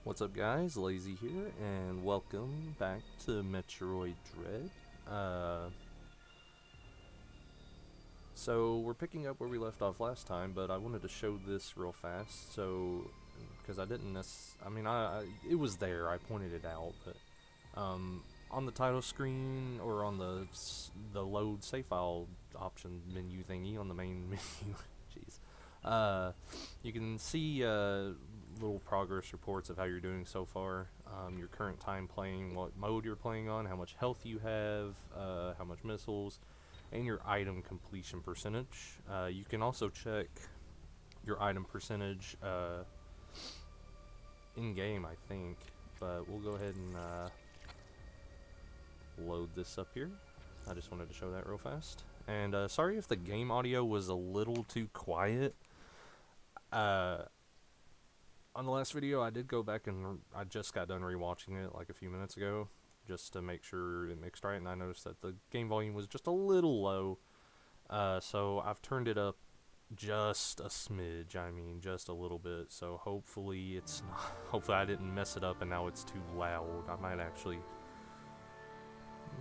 What's up guys, Lazy here, and welcome back to Metroid Dread. So we're picking up where we left off last time, but I wanted to show this real fast, because I didn't it was there, I pointed it out, but on the title screen, or on the load save file option menu thingy on the main menu, jeez, you can see little progress reports of how you're doing so far, your current time playing, what mode you're playing on, how much health you have, how much missiles, and your item completion percentage. You can also check your item percentage in-game, I think, but we'll go ahead and load this up here. I just wanted to show that real fast. And sorry if the game audio was a little too quiet. On the last video, I did go back and I just got done rewatching it like a few minutes ago, just to make sure it mixed right, and I noticed that the game volume was just a little low. So I've turned it up just a smidge, just a little bit, so hopefully it's not, hopefully I didn't mess it up and now it's too loud. I might actually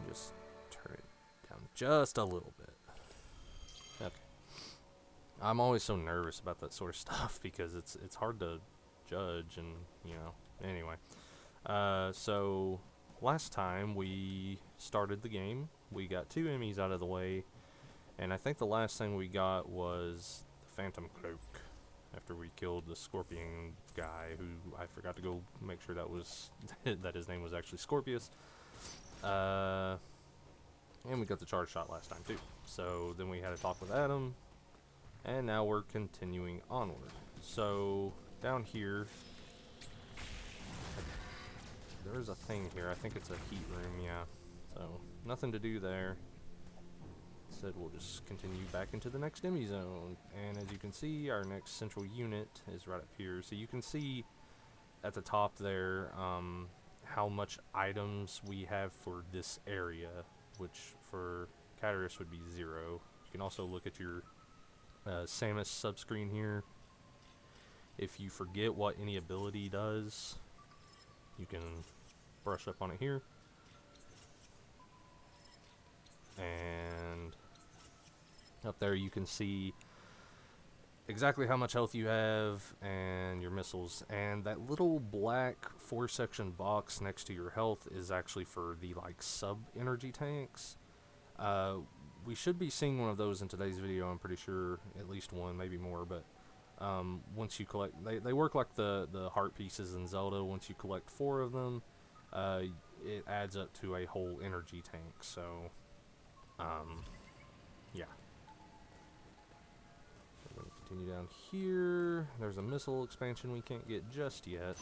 just turn it down just a little bit. Okay. I'm always so nervous about that sort of stuff because it's hard to judge, and anyway. So last time we started the game, we got 2 E.M.M.Is out of the way, and I think the last thing we got was the Phantom Cloak after we killed the Scorpion guy, who I forgot to go make sure that was that his name was actually Scorpius. And we got the charge shot last time too. So then we had a talk with Adam, and now we're continuing onward. So down here, there's a thing here. I think it's a heat room, yeah. So nothing to do there. Said we'll just continue back into the next E.M.M.I zone. And as you can see, our next central unit is right up here. So you can see at the top there how much items we have for this area, which for Caterus would be 0. You can also look at your Samus subscreen here. If you forget what any ability does, you can brush up on it here. And up there you can see exactly how much health you have and your missiles. And that little black 4-section box next to your health is actually for the sub-energy tanks. We should be seeing one of those in today's video, I'm pretty sure. At least one, maybe more, but once you collect, they work like the heart pieces in Zelda. Once you collect 4 of them, it adds up to a whole energy tank. So yeah. We're going to continue down here. There's a missile expansion we can't get just yet,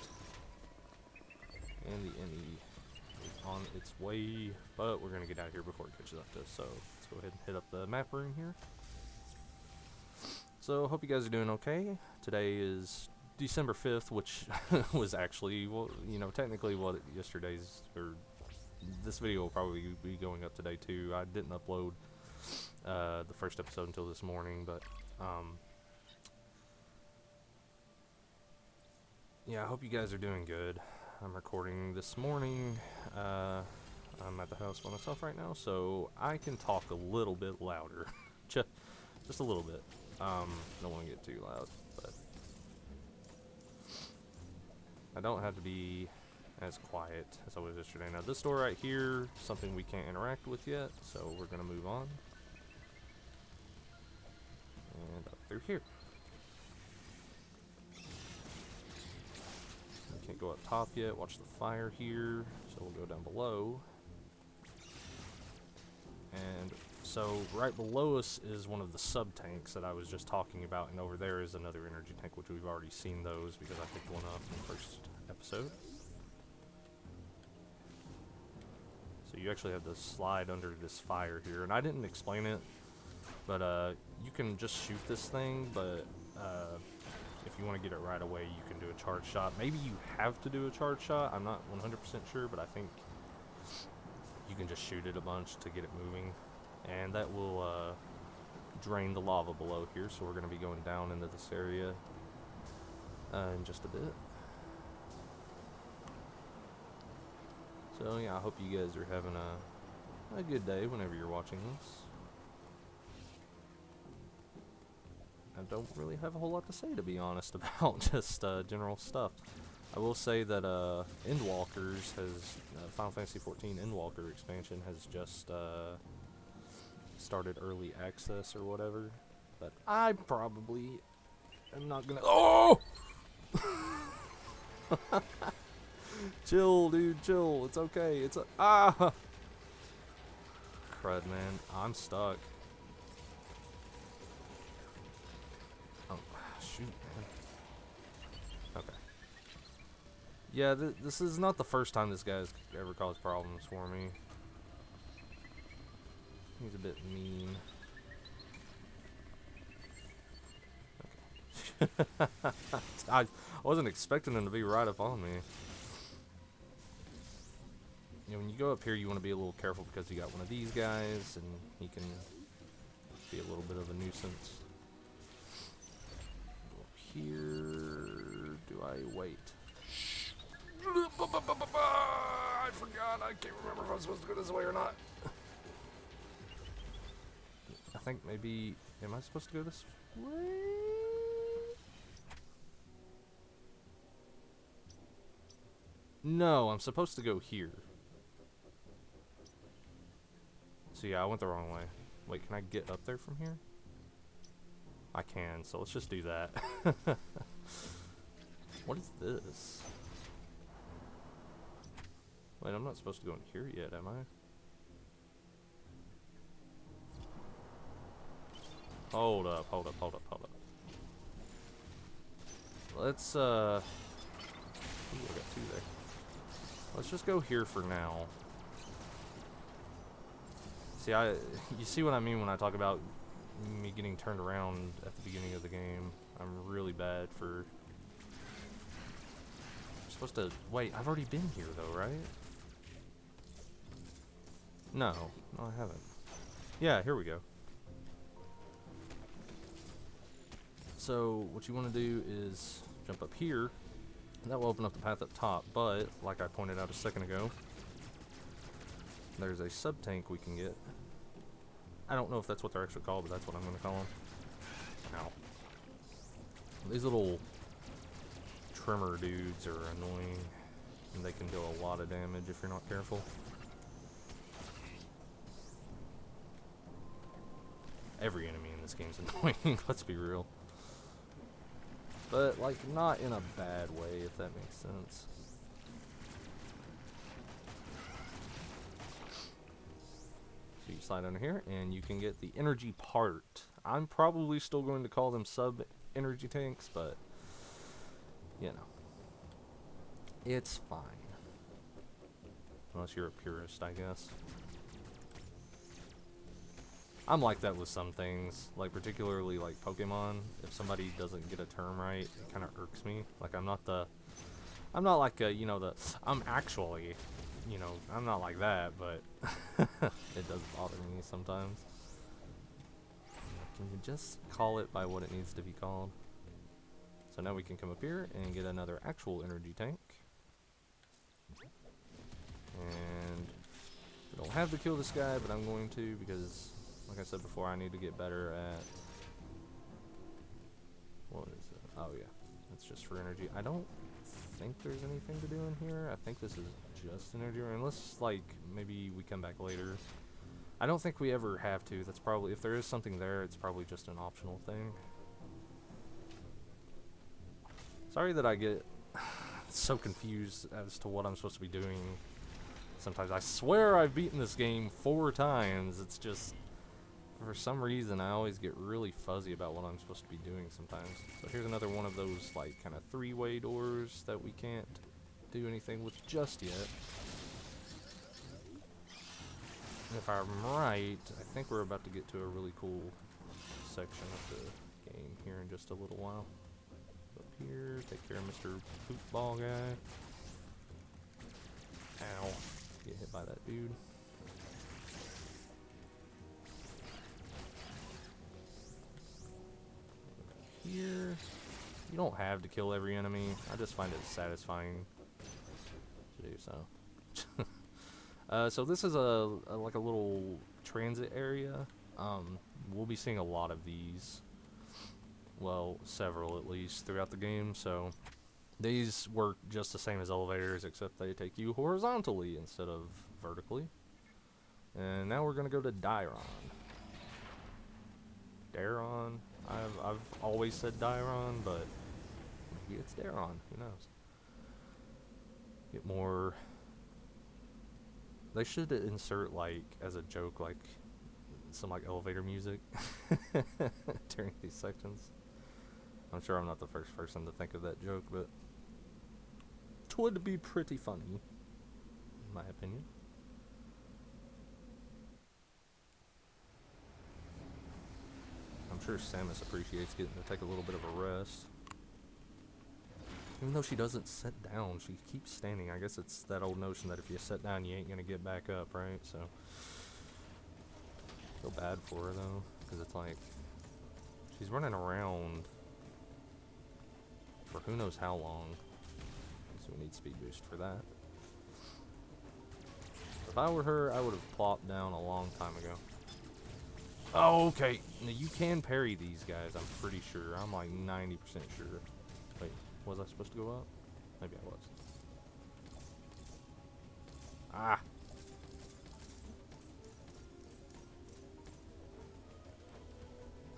and the E.M.M.I is on its way, but we're going to get out of here before it catches up to us. So let's go ahead and hit up the map room here. So, hope you guys are doing okay. Today is December 5th, which was actually, well, technically what yesterday's, or this video will probably be going up today too. I didn't upload the first episode until this morning, but, yeah, I hope you guys are doing good. I'm recording this morning. I'm at the house by myself right now, so I can talk a little bit louder. Just a little bit. Don't want to get too loud, but I don't have to be as quiet as I was yesterday. Now this door right here, something we can't interact with yet, so we're gonna move on. And up through here. We can't go up top yet, watch the fire here, so we'll go down below. And so right below us is one of the sub-tanks that I was just talking about, and over there is another energy tank, which we've already seen those because I picked one up in the first episode. So you actually have to slide under this fire here, and I didn't explain it, but you can just shoot this thing, but if you want to get it right away, you can do a charge shot. Maybe you have to do a charge shot, I'm not 100% sure, but I think you can just shoot it a bunch to get it moving. And that will drain the lava below here, so we're going to be going down into this area in just a bit. So yeah, I hope you guys are having a good day whenever you're watching this. I don't really have a whole lot to say, to be honest, about just general stuff. I will say that Endwalkers has Final Fantasy XIV Endwalker expansion has just started early access or whatever. But I probably am not gonna. Oh! Chill, dude, chill. It's okay. It's a ah. Crud, man. I'm stuck. Oh, shoot, man. Okay. Yeah, this is not the first time this guy's ever caused problems for me. He's a bit mean. Okay. I wasn't expecting him to be right up on me. You know, when you go up here, you want to be a little careful because you got one of these guys, and he can be a little bit of a nuisance. Go up here. Do I wait? I forgot. I can't remember if I'm supposed to go this way or not. I think maybe... Am I supposed to go this way? No, I'm supposed to go here. So yeah, I went the wrong way. Wait, can I get up there from here? I can, so let's just do that. What is this? Wait, I'm not supposed to go in here yet, am I? Hold up, hold up, hold up, hold up. Let's, ooh, I got two there. Let's just go here for now. See, you see what I mean when I talk about me getting turned around at the beginning of the game. I'm really bad for... I'm supposed to... Wait, I've already been here though, right? No, I haven't. Yeah, here we go. So, what you want to do is jump up here. That will open up the path up top, but, like I pointed out a second ago, there's a sub-tank we can get. I don't know if that's what they're actually called, but that's what I'm going to call them. Ow. These little trimmer dudes are annoying, and they can do a lot of damage if you're not careful. Every enemy in this game's annoying, let's be real. But, like, not in a bad way, if that makes sense. So you slide under here, and you can get the energy part. I'm probably still going to call them sub-energy tanks, but, you know. It's fine. Unless you're a purist, I guess. I'm like that with some things, like particularly like Pokemon. If somebody doesn't get a term right, it kind of irks me. Like I'm not like you know, I'm actually, you know, I'm not like that, but it does bother me sometimes. Can you just call it by what it needs to be called? So now we can come up here and get another actual energy tank. And I don't have to kill this guy, but I'm going to because, like I said before, I need to get better at... What is it? Oh yeah, that's just for energy. I don't think there's anything to do in here. I think this is just energy, unless, like, maybe we come back later. I don't think we ever have to. That's probably, if there is something there, it's probably just an optional thing. Sorry that I get so confused as to what I'm supposed to be doing. Sometimes I swear I've beaten this game 4 times. It's just, for some reason, I always get really fuzzy about what I'm supposed to be doing sometimes. So here's another one of those, like, kind of 3-way doors that we can't do anything with just yet. And if I'm right, I think we're about to get to a really cool section of the game here in just a little while. Up here, take care of Mr. Poop Ball guy. Ow. Get hit by that dude. Here. You don't have to kill every enemy. I just find it satisfying to do so. So this is a like a little transit area. We'll be seeing a lot of these. Well, several at least throughout the game. So these work just the same as elevators, except they take you horizontally instead of vertically. And now we're gonna go to Dairon. Daron. I've always said Dairon, but maybe it's Daron. Who knows? Get more. They should insert like as a joke like some like elevator music during these sections. I'm sure I'm not the first person to think of that joke, but it would be pretty funny, in my opinion. I'm sure Samus appreciates getting to take a little bit of a rest. Even though she doesn't sit down, she keeps standing. I guess it's that old notion that if you sit down, you ain't gonna get back up, right? So, feel bad for her though, because it's like she's running around for who knows how long. So we need speed boost for that. If I were her, I would have plopped down a long time ago. Oh, okay. Now you can parry these guys, I'm pretty sure. I'm like 90% sure. Wait, was I supposed to go up? Maybe I was. Ah!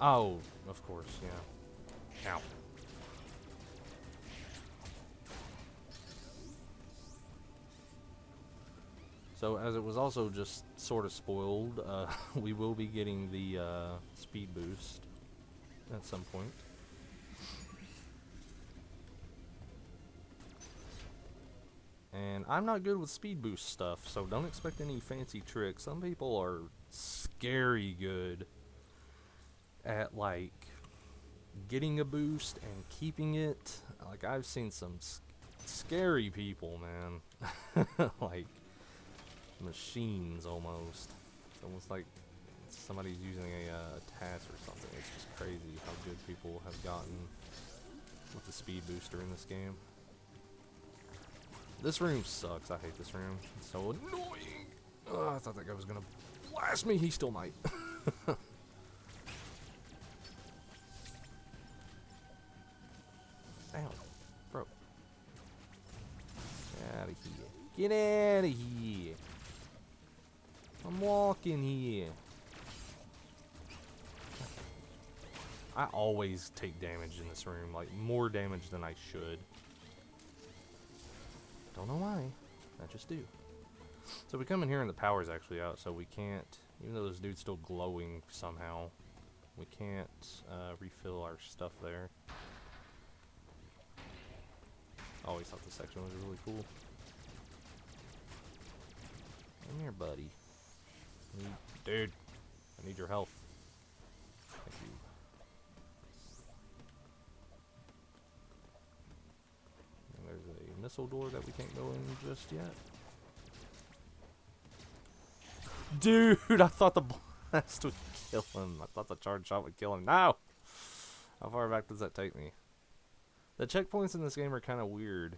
Oh, of course, yeah. Ow. So, as it was also just sort of spoiled, we will be getting the speed boost at some point. And I'm not good with speed boost stuff, so don't expect any fancy tricks. Some people are scary good at, like, getting a boost and keeping it. Like, I've seen some scary people, man. Like, machines almost. It's almost like somebody's using a TAS or something. It's just crazy how good people have gotten with the speed booster in this game. This room sucks. I hate this room. It's so annoying. Oh, I thought that guy was gonna blast me. He still might. Ow. Bro. Get out of here. Get out of here. I'm walking here. I always take damage in this room, like more damage than I should. Don't know why, I just do. So we come in here and the power's actually out, so we can't, even though this dude's still glowing somehow, we can't refill our stuff there. I always thought this section was really cool. Come here, buddy. Dude, I need your health. Thank you. And there's a missile door that we can't go in just yet. Dude, I thought the blast would kill him. I thought the charge shot would kill him. No! How far back does that take me? The checkpoints in this game are kind of weird.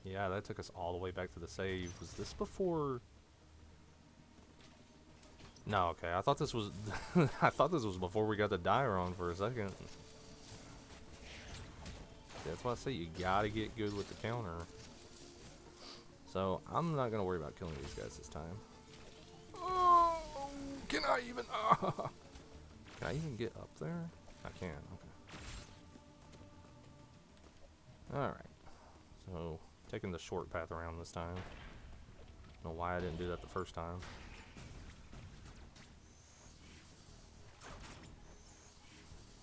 Yeah, that took us all the way back to the save. Was this before? No, okay. I thought this was I thought this was before we got the Dairon for a second. That's why I say you gotta get good with the counter. So I'm not gonna worry about killing these guys this time. Oh, can I even? Can I even get up there? I can. Okay. All right. So taking the short path around this time. Don't know why I didn't do that the first time.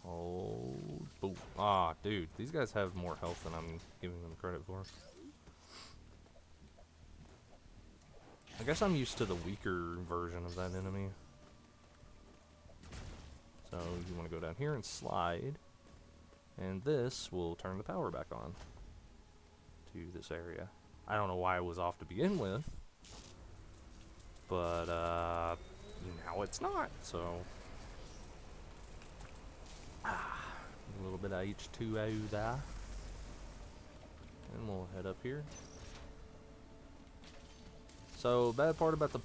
Oh, boom. Ah, dude, these guys have more health than I'm giving them credit for. I guess I'm used to the weaker version of that enemy. So you want to go down here and slide, and this will turn the power back on to this area. I don't know why it was off to begin with, but now it's not, so a little bit of H2O there, and we'll head up here. So, bad part about the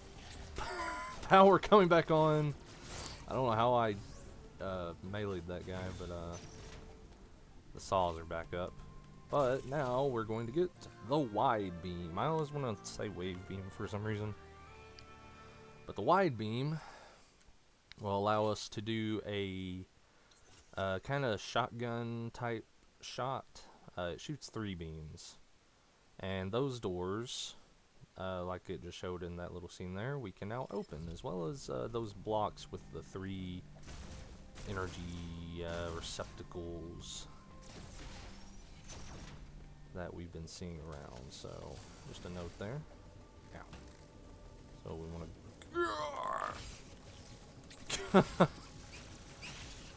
power coming back on. I don't know how I meleeed that guy, but the saws are back up. But now we're going to get the wide beam. I always want to say wave beam for some reason. But the wide beam will allow us to do a kind of shotgun type shot. It shoots 3 beams. And those doors, like it just showed in that little scene there, we can now open, as well as those blocks with the 3 energy receptacles that we've been seeing around. So, just a note there. Ow. So we want to...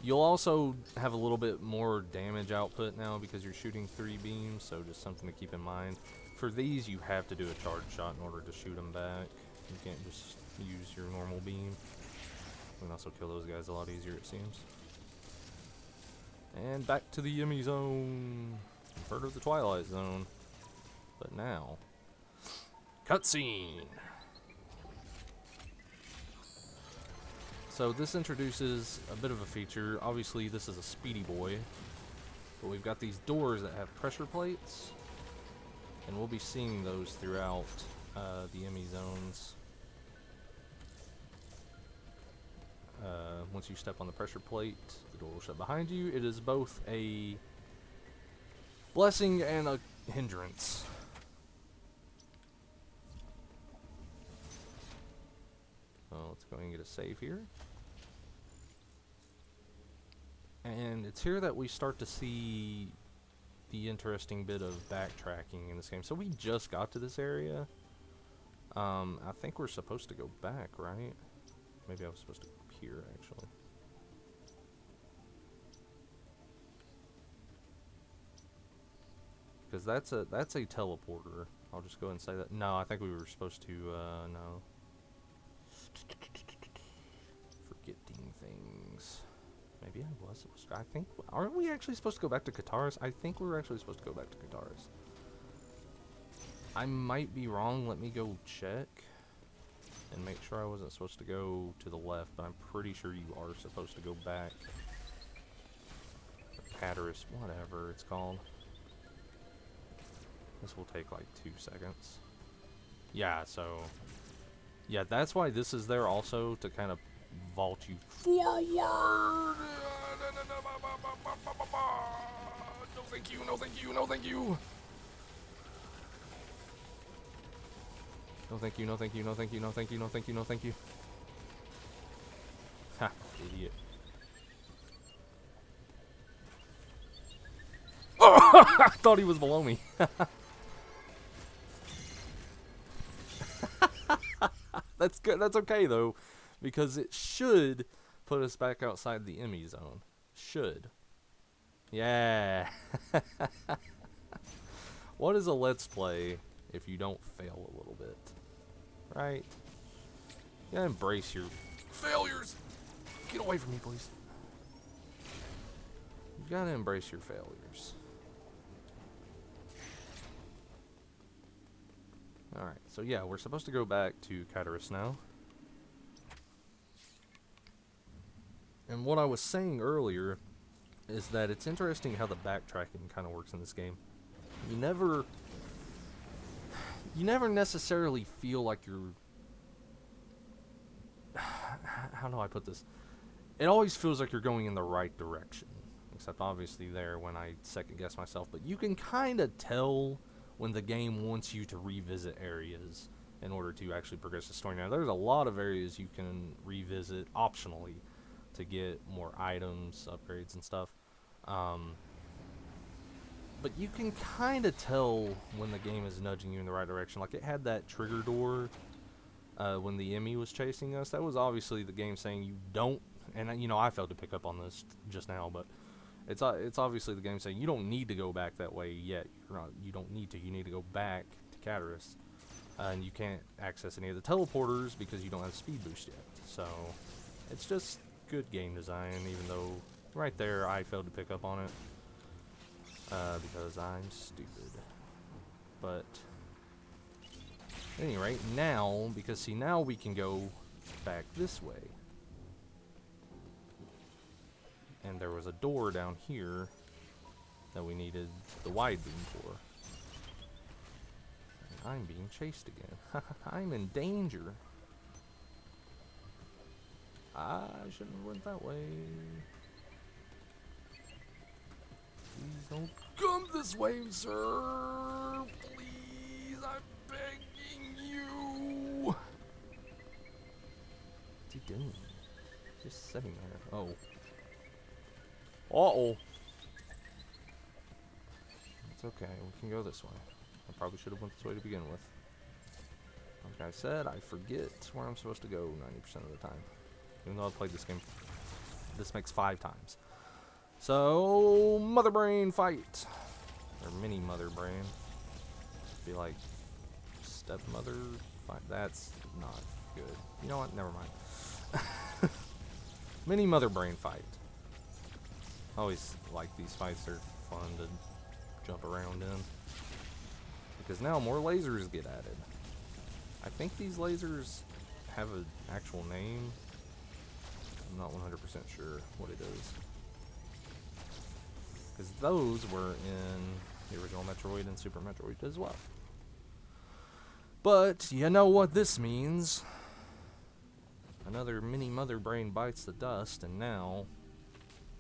You'll also have a little bit more damage output now because you're shooting 3 beams, so just something to keep in mind. For these, you have to do a charge shot in order to shoot them back. You can't just use your normal beam. You can also kill those guys a lot easier, it seems. And back to the E.M.M.I zone. You've heard of the Twilight Zone. But now... cutscene! So this introduces a bit of a feature. Obviously this is a speedy boy, but we've got these doors that have pressure plates, and we'll be seeing those throughout the E.M.M.I zones. Once you step on the pressure plate, the door will shut behind you. It is both a blessing and a hindrance. So let's go and get a save here. And it's here that we start to see the interesting bit of backtracking in this game. So we just got to this area. I think we're supposed to go back, right? Maybe I was supposed to go up here, actually. Because that's a teleporter. I'll just go ahead and say that. No, I think we were supposed to, no. Forgetting things. Maybe I was supposed to. I think. Aren't we actually supposed to go back to Kataris? I think we were actually supposed to go back to Kataris. I might be wrong. Let me go check and make sure I wasn't supposed to go to the left, but I'm pretty sure you are supposed to go back. Kataris, whatever it's called. This will take like 2 seconds. Yeah, so... yeah, that's why this is there also, to kind of vault you forward. No thank you, no thank you, no thank you. No thank you, no thank you, no thank you, no thank you, no thank you, no thank you. Ha, idiot. I thought he was below me. That's good. That's okay though, because it should put us back outside the E.M.M.I zone. Should. Yeah. What is a let's play if you don't fail a little bit? Right? You gotta embrace your failures. Get away from me, please. You gotta embrace your failures. Alright, so yeah, we're supposed to go back to Kataris now. And what I was saying earlier is that it's interesting how the backtracking kind of works in this game. You never necessarily feel like you're... how do I put this? It always feels like you're going in the right direction. Except obviously there when I second guess myself. But you can kind of tell when the game wants you to revisit areas in order to actually progress the story. Now, there's a lot of areas you can revisit optionally to get more items, upgrades, and stuff. But you can kind of tell when the game is nudging you in the right direction. Like, it had that trigger door when the E.M.M.I was chasing us. That was obviously the game saying you don't, and you know, I failed to pick up on this just now, but it's obviously the game saying you don't need to go back that way yet. You don't need to. You need to go back to Kataris. And you can't access any of the teleporters because you don't have a speed boost yet. So, it's just good game design, even though right there I failed to pick up on it. Because I'm stupid. But At any rate, now, because see, now we can go back this way. And there was a door down here that we needed the wide beam for. And I'm being chased again. I'm in danger. I shouldn't have went that way. Please don't come this way, sir. Please, I'm begging you. What's he doing? Just sitting there. Oh. Uh-oh. It's okay. We can go this way. I probably should have went this way to begin with. Like I said, I forget where I'm supposed to go 90% of the time. Even though I've played this game, this makes 5 times. So, Mother Brain fight. Or mini Mother Brain. Be like, stepmother fight. That's not good. You know what? Never mind. Mini Mother Brain fight. I always like these fights. They're fun to jump around in. Because now more lasers get added. I think these lasers have an actual name. I'm not 100% sure what it is. Because those were in the original Metroid and Super Metroid as well. But you know what this means. Another mini Mother Brain bites the dust, and now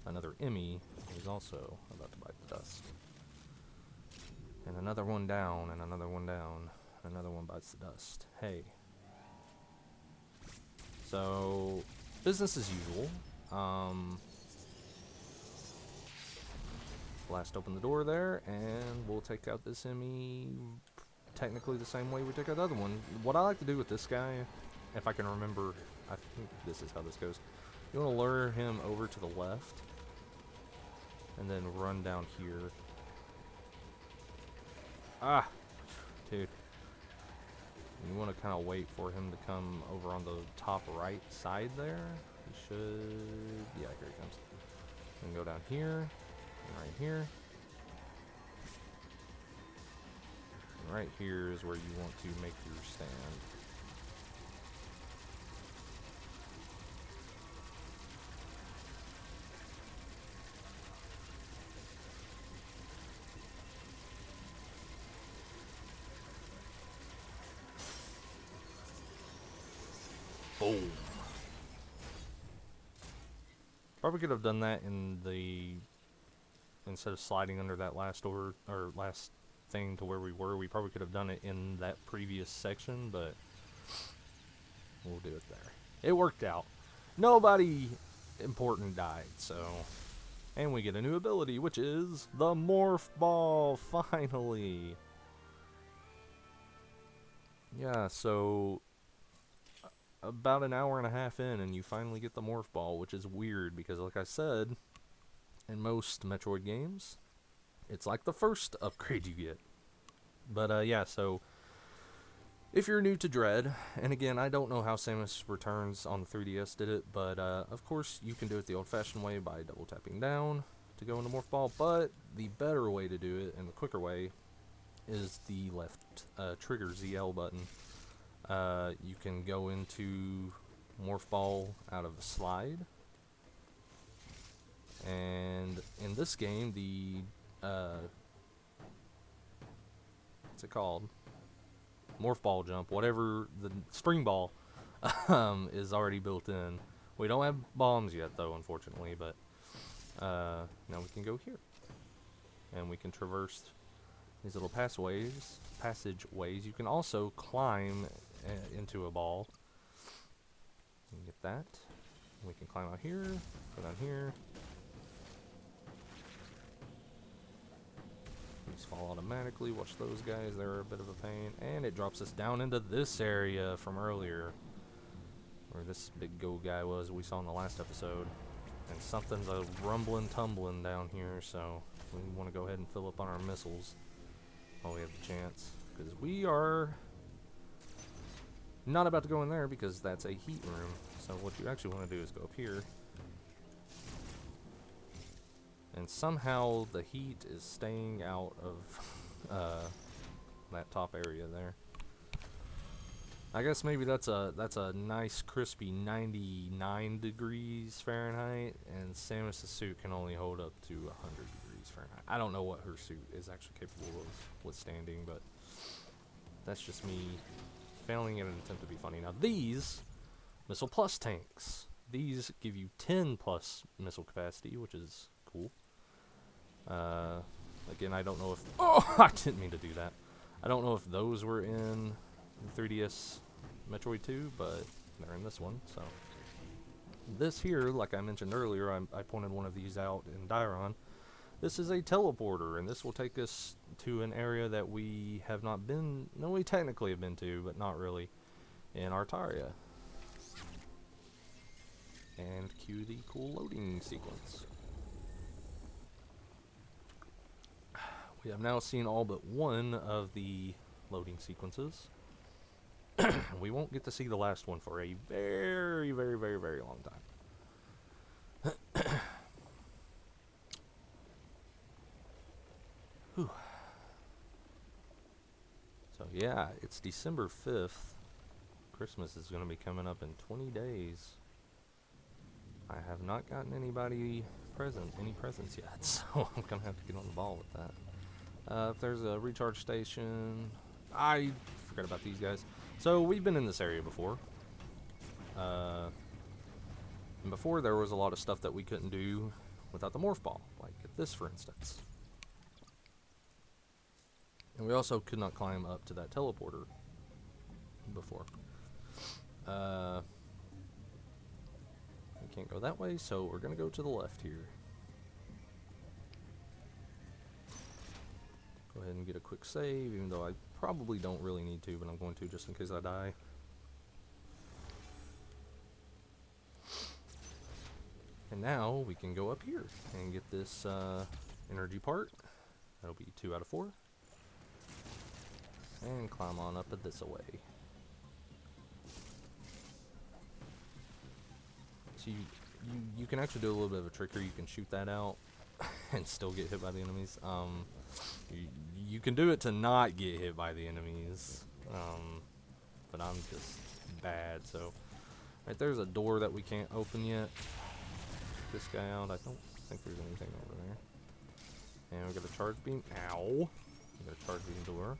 another E.M.M.I is also about to bite the dust. And another one down, and another one down, and another one bites the dust. Hey. So, business as usual. Blast open the door there, and we'll take out this E.M.M.I technically the same way we took out the other one. What I like to do with this guy, if I can remember, I think this is how this goes. You want to lure him over to the left, and then run down here. Ah! Dude. You want to kind of wait for him to come over on the top right side there. He should... yeah, here he comes. And go down here, and right here. And right here is where you want to make your stand. Boom. Probably could have done that in the... instead of sliding under that last door, or last thing to where we were, we probably could have done it in that previous section, but we'll do it there. It worked out. Nobody important died, so... and we get a new ability, which is the Morph Ball, finally! Yeah, so... about an hour and a half in, and you finally get the Morph Ball, which is weird, because like I said, in most Metroid games, it's like the first upgrade you get. But yeah, so if you're new to Dread, and again, I don't know how Samus Returns on the 3DS did it, but of course you can do it the old-fashioned way by double tapping down to go into Morph Ball, but the better way to do it, and the quicker way, is the left trigger ZL button. You can go into Morph Ball out of a slide. And in this game, the what's it called? Morph Ball jump, whatever, the spring ball is already built in. We don't have bombs yet, though, unfortunately, but now we can go here. And we can traverse these little passageways. You can also climb into a ball. You can get that. We can climb out here, go down here. These fall automatically. Watch those guys, they're a bit of a pain. And it drops us down into this area from earlier, where this big go guy was we saw in the last episode. And something's a rumbling, tumbling down here, so we want to go ahead and fill up on our missiles while we have the chance. Because we are not about to go in there, because that's a heat room. So what you actually want to do is go up here. And somehow the heat is staying out of that top area there. I guess maybe that's a nice crispy 99 degrees Fahrenheit, and Samus' suit can only hold up to 100 degrees Fahrenheit. I don't know what her suit is actually capable of withstanding, but that's just me failing in an attempt to be funny. Now these Missile Plus tanks, these give you 10 plus missile capacity, which is cool. Again, I don't know if... Oh, I didn't mean to do that. I don't know if those were in 3DS Metroid 2, but they're in this one, so. This here, like I mentioned earlier, I pointed one of these out in Dairon. This is a teleporter, and this will take us to an area that we have not been... No, we technically have been to, but not really, in Artaria. And cue the cool loading sequence. We have now seen all but one of the loading sequences. We won't get to see the last one for a very, very, very, very long time. Whew. So yeah, it's December 5th. Christmas is going to be coming up in 20 days. I have not gotten any presents yet, so I'm going to have to get on the ball with that. If there's a recharge station, I forgot about these guys. So we've been in this area before. And before there was a lot of stuff that we couldn't do without the morph ball, like this for instance. And we also could not climb up to that teleporter before. We can't go that way, so we're gonna go to the left here. Go ahead and get a quick save, even though I probably don't really need to, but I'm going to just in case I die. And now we can go up here and get this energy part. That'll be 2 out of 4. And climb on up this away. So you can actually do a little bit of a trick here. You can shoot that out and still get hit by the enemies. You can do it to not get hit by the enemies, but I'm just bad. So right there's a door that we can't open yet. This guy out. I don't think there's anything over there. And we got a charge beam. Ow! We got a charge beam door.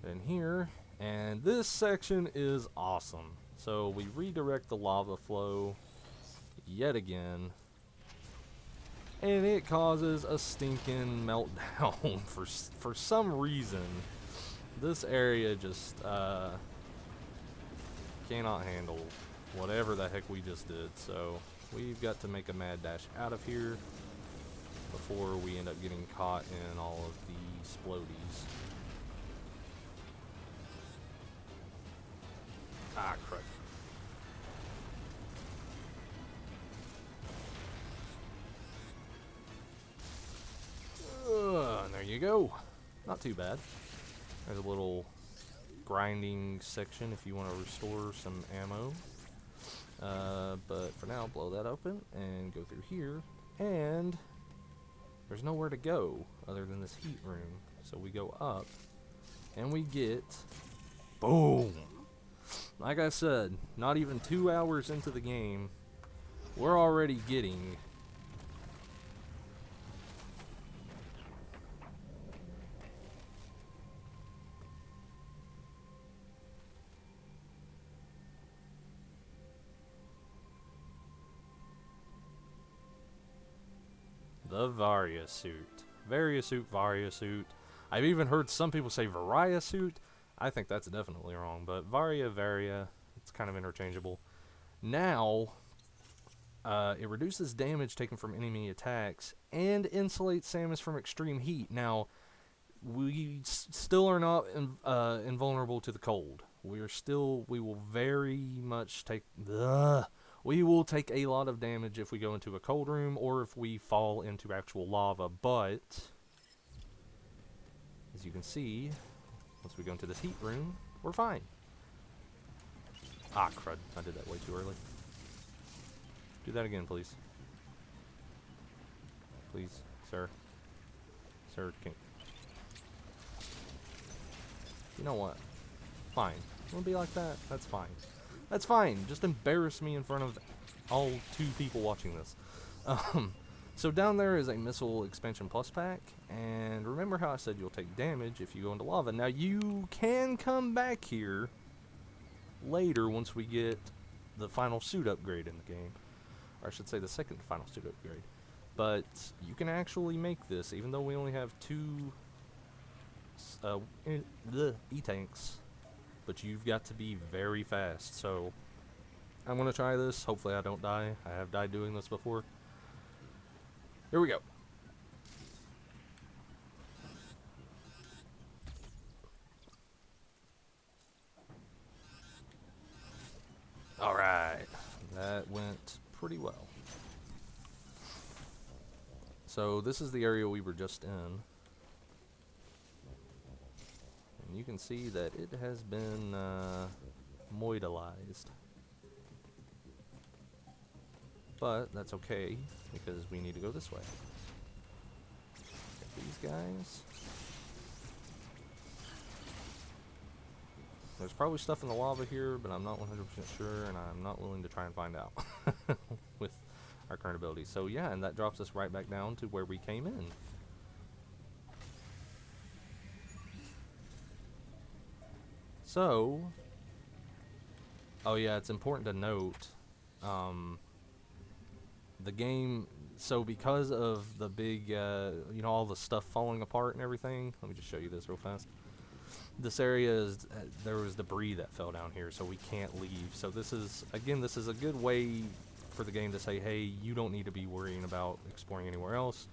In here, and this section is awesome. So we redirect the lava flow yet again, and it causes a stinking meltdown for some reason. This area just cannot handle whatever the heck we just did. So we've got to make a mad dash out of here before we end up getting caught in all of the splodies. Ah, crud. And there you go. Not too bad. There's a little grinding section if you want to restore some ammo. But for now, blow that open and go through here. And there's nowhere to go other than this heat room. So we go up and we get... Boom! Like I said, not even 2 hours into the game, we're already getting the Varia suit. Varia suit, Varia suit. I've even heard some people say Varia suit. I think that's definitely wrong, but Varia, it's kind of interchangeable. Now, it reduces damage taken from enemy attacks and insulates Samus from extreme heat. Now, we still are not invulnerable to the cold. We will very much take... We will take a lot of damage if we go into a cold room or if we fall into actual lava, but as you can see, once we go into this heat room, we're fine. Ah, crud. I did that way too early. Do that again, please. Please, sir. Sir, can... You know what? fine. Wanna be like that? That's fine. That's fine. Just embarrass me in front of all 2 people watching this. So down there is a Missile Expansion Plus pack, and remember how I said you'll take damage if you go into lava. Now you can come back here later once we get the final suit upgrade in the game. Or I should say the second final suit upgrade. But you can actually make this, even though we only have 2 E-tanks. But you've got to be very fast, so I'm going to try this. Hopefully I don't die. I have died doing this before. Here we go. Alright. That went pretty well. So this is the area we were just in. And you can see that it has been moidalized. But that's okay, because we need to go this way. Get these guys. There's probably stuff in the lava here, but I'm not 100% sure, and I'm not willing to try and find out with our current ability. So yeah, and that drops us right back down to where we came in. So, oh yeah, it's important to note, the game, so because of the big, you know, all the stuff falling apart and everything, let me just show you this real fast. This area is, there was debris that fell down here, so we can't leave. So this is, again, this is a good way for the game to say, hey, you don't need to be worrying about exploring anywhere else.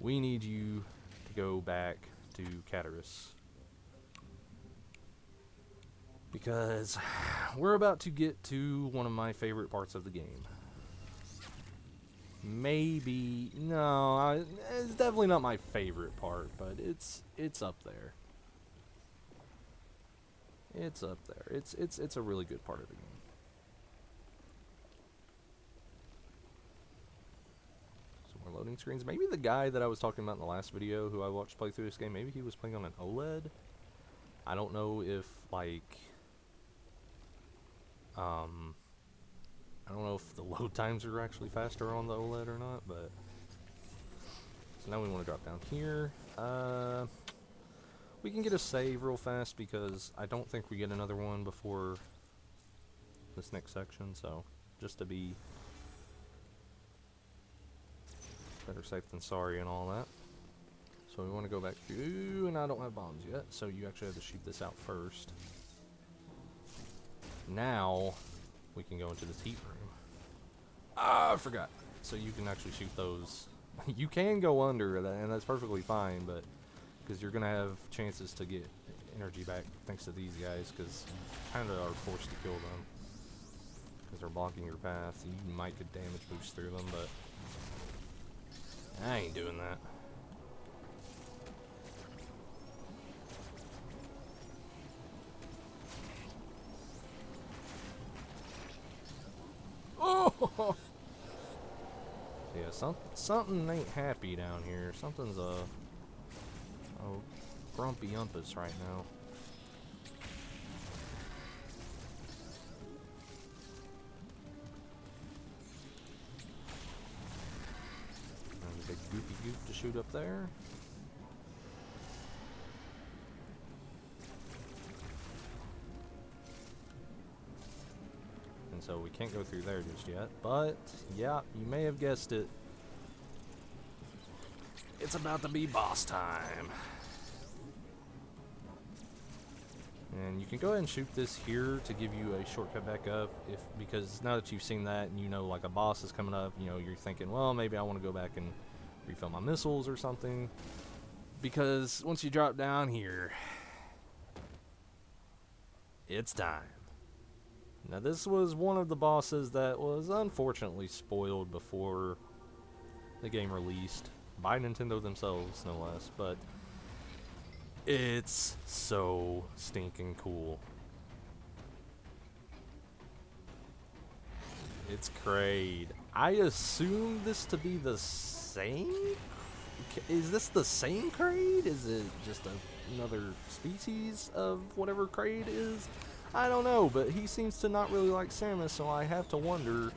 We need you to go back to Cataris. Because we're about to get to one of my favorite parts of the game. Maybe, no, it's definitely not my favorite part, but it's up there. It's up there. It's a really good part of the game. Some more loading screens. Maybe the guy that I was talking about in the last video who I watched play through this game, maybe he was playing on an OLED. I don't know if, like, I don't know if the load times are actually faster on the OLED or not, but so now we want to drop down here. We can get a save real fast because I don't think we get another one before this next section, so just to be better safe than sorry and all that. So we want to go back through, and I don't have bombs yet, so you actually have to shoot this out first. Now we can go into this heat room. Ah, I forgot. So you can actually shoot those. You can go under, and that's perfectly fine, but because you're going to have chances to get energy back thanks to these guys, because you kind of are forced to kill them because they're blocking your path. You might get damage boost through them, but I ain't doing that. Oh! Yeah, something ain't happy down here. Something's grumpy umpus right now. There's a big goofy goop to shoot up there. And so we can't go through there just yet, but yeah, you may have guessed it. It's about to be boss time. And you can go ahead and shoot this here to give you a shortcut back up, because now that you've seen that and you know like a boss is coming up, you know, you're thinking, well, maybe I want to go back and refill my missiles or something. Because once you drop down here, it's time. Now this was one of the bosses that was unfortunately spoiled before the game released, by Nintendo themselves no less, but it's so stinking cool. It's Kraid. I assume this to be the same Is this the same Kraid? Is it just another species of whatever Kraid is? I don't know, but he seems to not really like Samus, so I have to wonder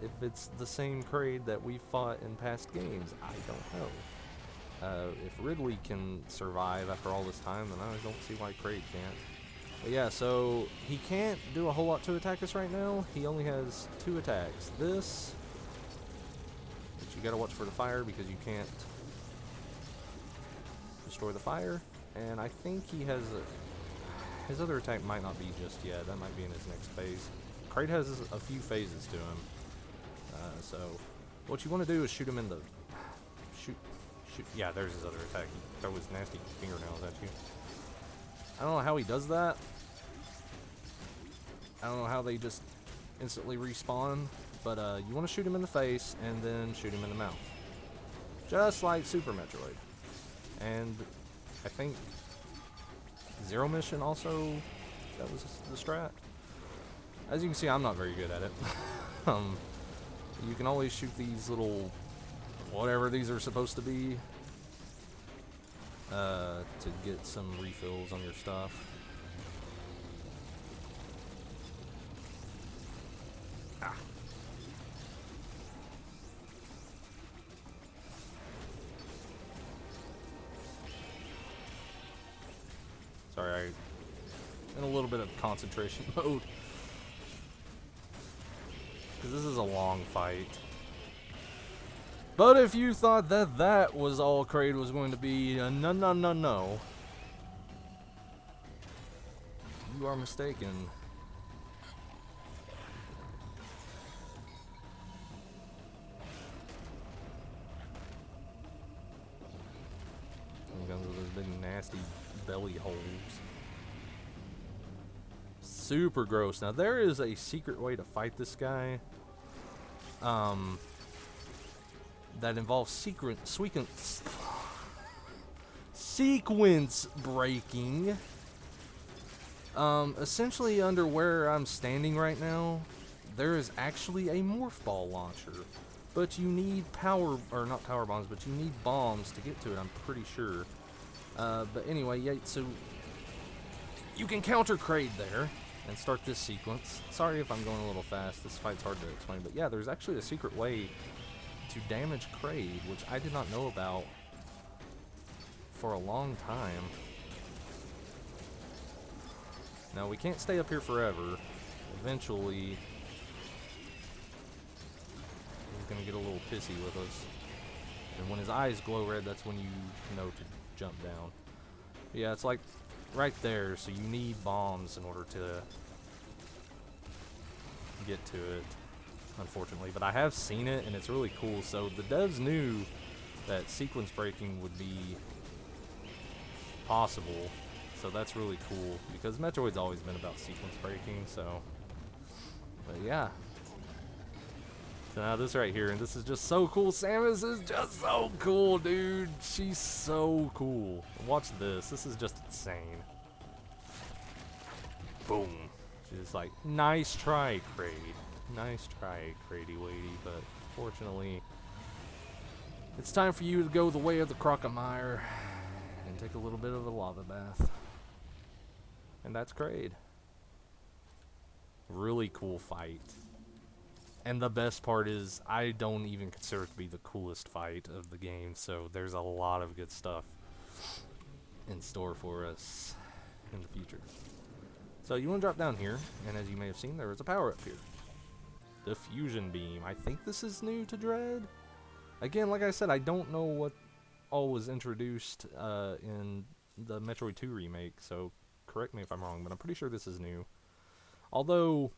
if it's the same Kraid that we fought in past games. I don't know. If Ridley can survive after all this time, then I don't see why Kraid can't. But yeah, so he can't do a whole lot to attack us right now. He only has 2 attacks. This, which you gotta watch for the fire because you can't destroy the fire. And I think he has his other attack might not be just yet. That might be in his next phase. Kraid has a few phases to him. So what you want to do is shoot him in the shoot. Yeah, there's his other attack. He throw his nasty fingernails at you. I don't know how he does that. I don't know how they just instantly respawn. But you want to shoot him in the face and then shoot him in the mouth, just like Super Metroid. And I think Zero Mission also, that was the strat. As you can see, I'm not very good at it. You can always shoot these little, whatever these are supposed to be, to get some refills on your stuff. Ah. Sorry, I'm in a little bit of concentration mode. Because this is a long fight. But if you thought that that was all Kraid was going to be, no. You are mistaken. He comes with those big nasty belly holes. Super gross. Now there is a secret way to fight this guy. That involves sequence breaking. Essentially under where I'm standing right now, there is actually a morph ball launcher. But you need not power bombs, but you need bombs to get to it, I'm pretty sure. But anyway, yeah, so you can counter Kraid there and start this sequence. Sorry if I'm going a little fast, this fight's hard to explain, but yeah, there's actually a secret way to damage Kraid, which I did not know about for a long time. Now, we can't stay up here forever. Eventually, he's gonna get a little pissy with us. And when his eyes glow red, that's when you know to jump down. But yeah, it's like right there, so you need bombs in order to get to it, unfortunately. But I have seen it, and it's really cool. So the devs knew that sequence breaking would be possible. So that's really cool, because Metroid's always been about sequence breaking, so. But yeah. So now this right here, and this is just so cool. Samus is just so cool, dude. She's so cool. Watch this. This is just insane. Boom. She's like, nice try, Kraid. Nice try, Crady Wadey, but fortunately, it's time for you to go the way of the Crocomire and take a little bit of a lava bath. And that's Kraid. Really cool fight. And the best part is, I don't even consider it to be the coolest fight of the game, so there's a lot of good stuff in store for us in the future. So you want to drop down here, and as you may have seen, there is a power-up here. The Fusion Beam. I think this is new to Dread. Again, like I said, I don't know what all was introduced in the Metroid 2 remake, so correct me if I'm wrong, but I'm pretty sure this is new. Although,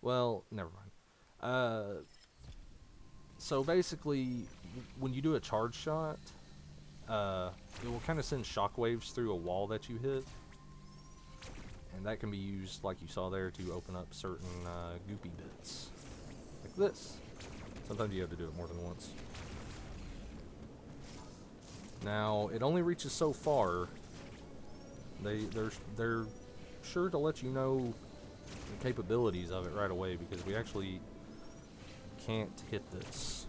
well, never mind. So basically, when you do a charge shot, it will kind of send shockwaves through a wall that you hit. And that can be used, like you saw there, to open up certain goopy bits. Like this. Sometimes you have to do it more than once. Now, it only reaches so far. They're sure to let you know the capabilities of it right away, because we actually can't hit this.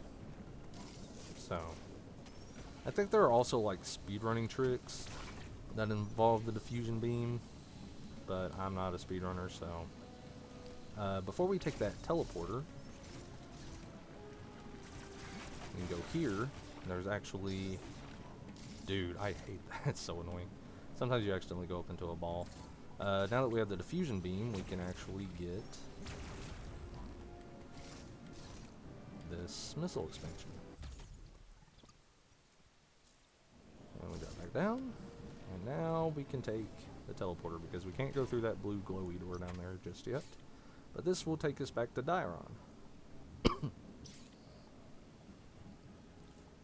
So, I think there are also like speedrunning tricks that involve the diffusion beam, but I'm not a speedrunner, so before we take that teleporter, we can go here. There's actually, dude, I hate that. It's so annoying. Sometimes you accidentally go up into a ball. Now that we have the diffusion beam, we can actually get this missile expansion. And we drop back down, and now we can take the teleporter because we can't go through that blue glowy door down there just yet. But this will take us back to Dairon.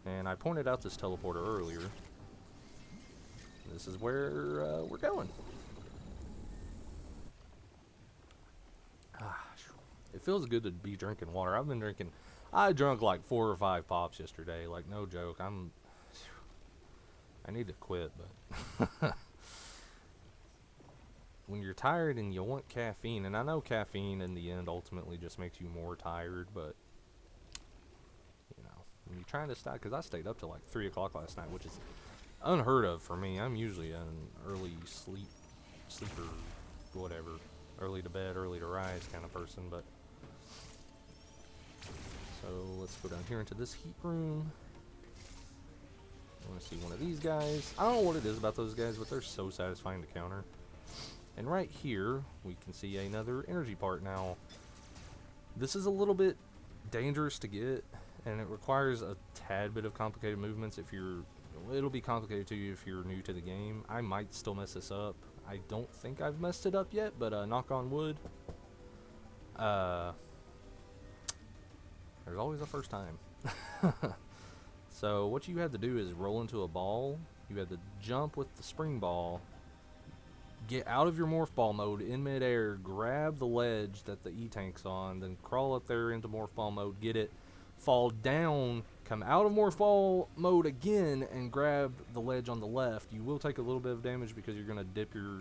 And I pointed out this teleporter earlier. This is where we're going. It feels good to be drinking water. I've been drinking. I drank like 4 or 5 pops yesterday. Like, no joke. I need to quit, but when you're tired and you want caffeine, and I know caffeine in the end ultimately just makes you more tired, but you know, when you're trying to stop, because I stayed up till like 3 o'clock last night, which is unheard of for me. I'm usually an early sleeper, whatever, early to bed, early to rise kind of person, but so let's go down here into this heat room. I want to see one of these guys. I don't know what it is about those guys, but they're so satisfying to counter. And right here, we can see another energy part. Now, this is a little bit dangerous to get, and it requires a tad bit of complicated movements. It'll be complicated to you if you're new to the game. I might still mess this up. I don't think I've messed it up yet, but knock on wood. There's always a first time. So what you have to do is roll into a ball. You have to jump with the spring ball, get out of your morph ball mode in midair, grab the ledge that the E-tank's on, then crawl up there into morph ball mode, get it, fall down, come out of morph ball mode again, and grab the ledge on the left. You will take a little bit of damage because you're going to dip your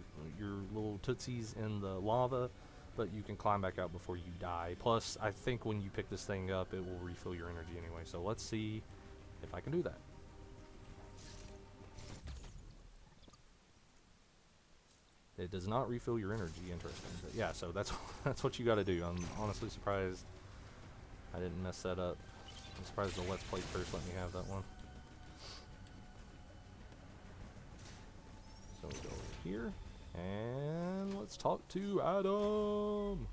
little tootsies in the lava, but you can climb back out before you die. Plus, I think when you pick this thing up, it will refill your energy anyway. So let's see if I can do that. It does not refill your energy, interesting. But yeah, so that's what you got to do. I'm honestly surprised I didn't mess that up. I'm surprised the Let's Play first let me have that one. So we go over here, and let's talk to Adam.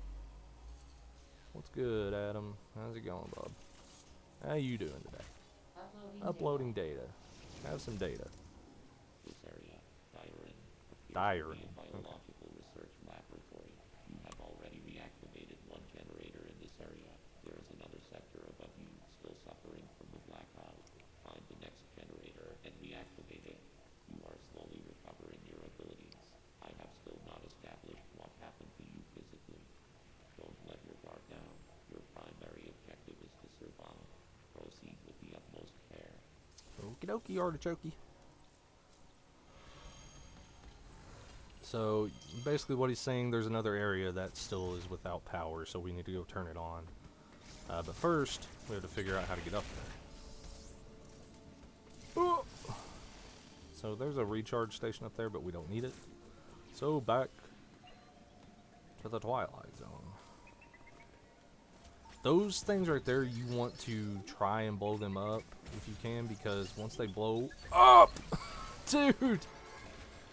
What's good, Adam? How's it going, bub? How you doing today? Uploading data. Have some data. This area, Dairon. Biological Research Laboratory. You have already reactivated one generator in this area. There is another sector above you still suffering from the blackout. Find the next generator and reactivate it. You are slowly recovering your abilities. I have still not established what happened to you physically. Don't let your guard down. Your primary objective is to survive. Proceed with the utmost care. Okie dokie, artichoke. So basically what he's saying, there's another area that still is without power, so we need to go turn it on. But first, we have to figure out how to get up there. Oh! So there's a recharge station up there, but we don't need it. So back to the Twilight Zone. Those things right there, you want to try and blow them up if you can, because once they blow up, dude,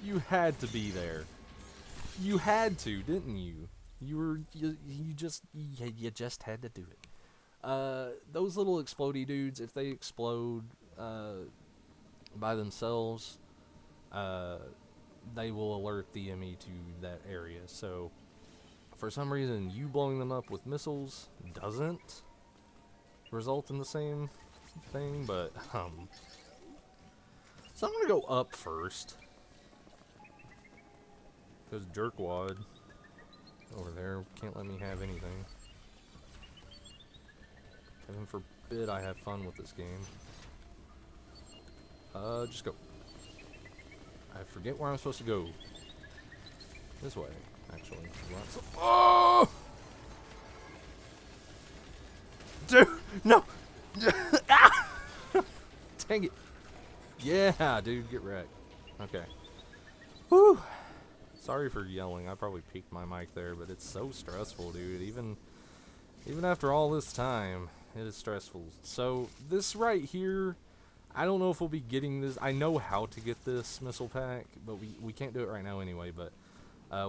you had to be there. You had to, didn't you? You just had to do it. Those little explodey dudes, if they explode by themselves, they will alert the E.M.M.I to that area. So for some reason, you blowing them up with missiles doesn't result in the same thing, but so I'm gonna go up first, because jerkwad over there can't let me have anything. Heaven forbid I have fun with this game. Just go. I forget where I'm supposed to go. This way, actually. Oh! Dude, no! Dang it. Yeah, dude, get wrecked. Okay. Whew. Sorry for yelling. I probably peaked my mic there, but it's so stressful, dude. Even after all this time, it is stressful. So, this right here, I don't know if we'll be getting this. I know how to get this missile pack, but we can't do it right now anyway, but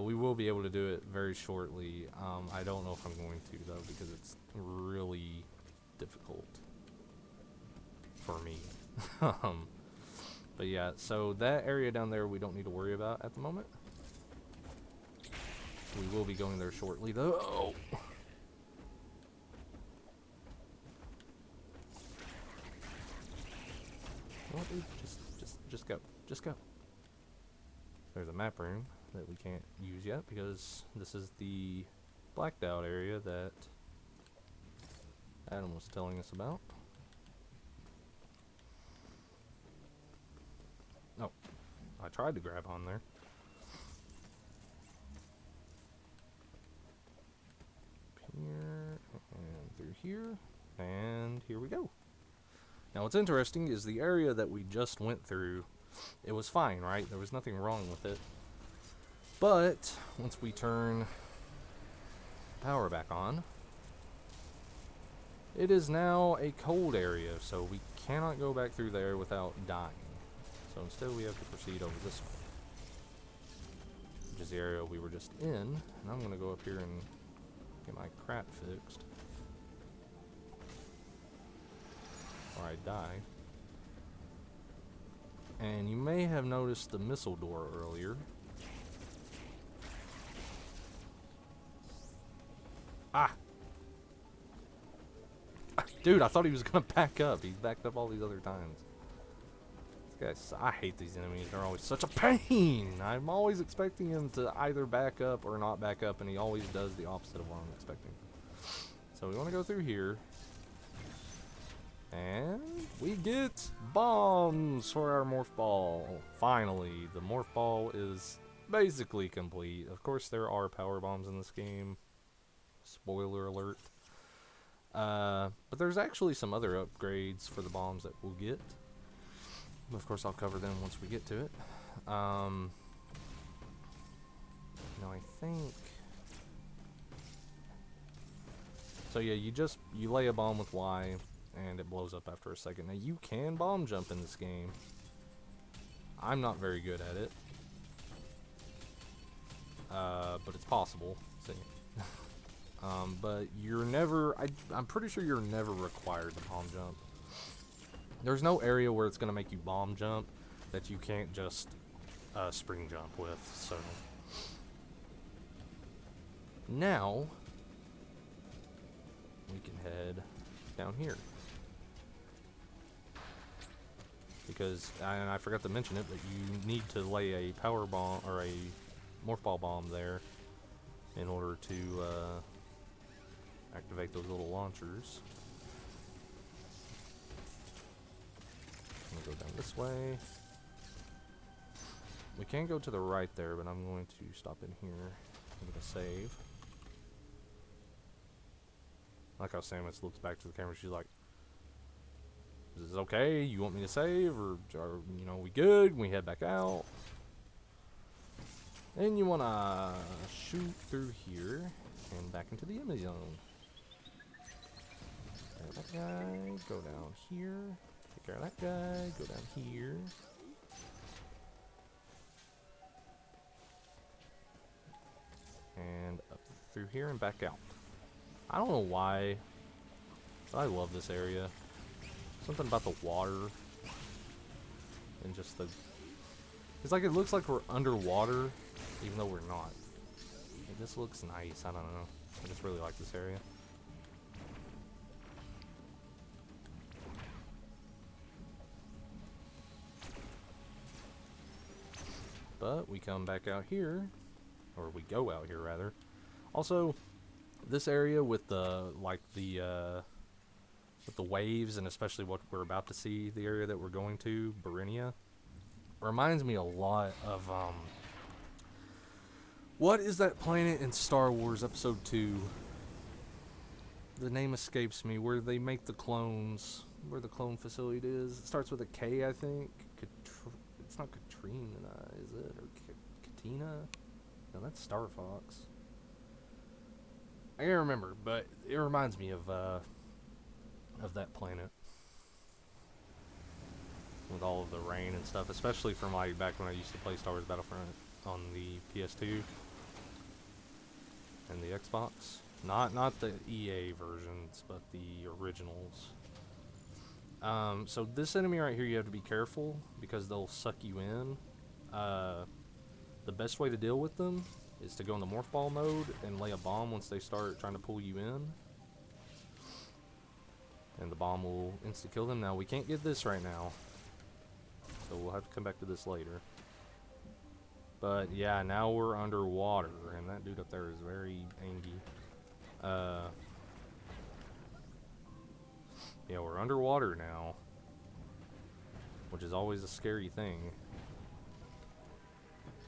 we will be able to do it very shortly. I don't know if I'm going to, though, because it's really difficult for me. But yeah, so that area down there we don't need to worry about at the moment. We will be going there shortly, though. Oh. What, dude? Just go. Just go. There's a map room that we can't use yet because this is the blacked out area that Adam was telling us about. Oh, I tried to grab on there. Here, and through here, and here we go. Now what's interesting is the area that we just went through, it was fine, right? There was nothing wrong with it. But once we turn power back on, it is now a cold area, so we cannot go back through there without dying. So instead we have to proceed over this way, which is the area we were just in. And I'm going to go up here and get my crap fixed, or I die. And you may have noticed the missile door earlier. Ah! Dude, I thought he was gonna back up. He's backed up all these other times. This guy, I hate these enemies. They're always such a pain. I'm always expecting him to either back up or not back up, and he always does the opposite of what I'm expecting. So we want to go through here. And we get bombs for our morph ball. Finally, the morph ball is basically complete. Of course, there are power bombs in this game. Spoiler alert. But there's actually some other upgrades for the bombs that we'll get. Of course, I'll cover them once we get to it. Now, I think... So yeah, you lay a bomb with Y, and it blows up after a second. Now, you can bomb jump in this game. I'm not very good at it. But it's possible. See. But you're never... I'm pretty sure you're never required to bomb jump. There's no area where it's going to make you bomb jump that you can't just spring jump with, so... Now, we can head down here. Because, and I forgot to mention it, but you need to lay a power bomb, or a morph ball bomb there in order to activate those little launchers. I'm gonna go down this way. We can go to the right there, but I'm going to stop in here. I'm gonna save. I like how Samus looks back to the camera. She's like, "Is this okay? You want me to save, or you know, we good? Can we head back out?" And you wanna shoot through here and back into the E.M.M.I zone. That guy, go down here. Take care of that guy, go down here. And up through here and back out. I don't know why, but I love this area. Something about the water and just the... It's like it looks like we're underwater, even though we're not. It just looks nice, I don't know. I just really like this area. But we come back out here, or we go out here rather. Also, this area with the with the waves, and especially what we're about to see, the area that we're going to, Barinia, reminds me a lot of what is that planet in Star Wars Episode 2? The name escapes me, where they make the clones. where the clone facility is. It starts with a K, I think. It's not Katrina, is it? Or Katina? No, that's Star Fox. I can't remember, but it reminds me of that planet with all of the rain and stuff, especially from like back when I used to play Star Wars Battlefront on the PS2 and the Xbox. Not the EA versions, but the originals. So this enemy right here, you have to be careful because they'll suck you in. The best way to deal with them is to go into morph ball mode and lay a bomb once they start trying to pull you in. And the bomb will insta-kill them. Now, we can't get this right now, so we'll have to come back to this later. But yeah, now we're underwater, and that dude up there is very angry. Yeah, we're underwater now, which is always a scary thing.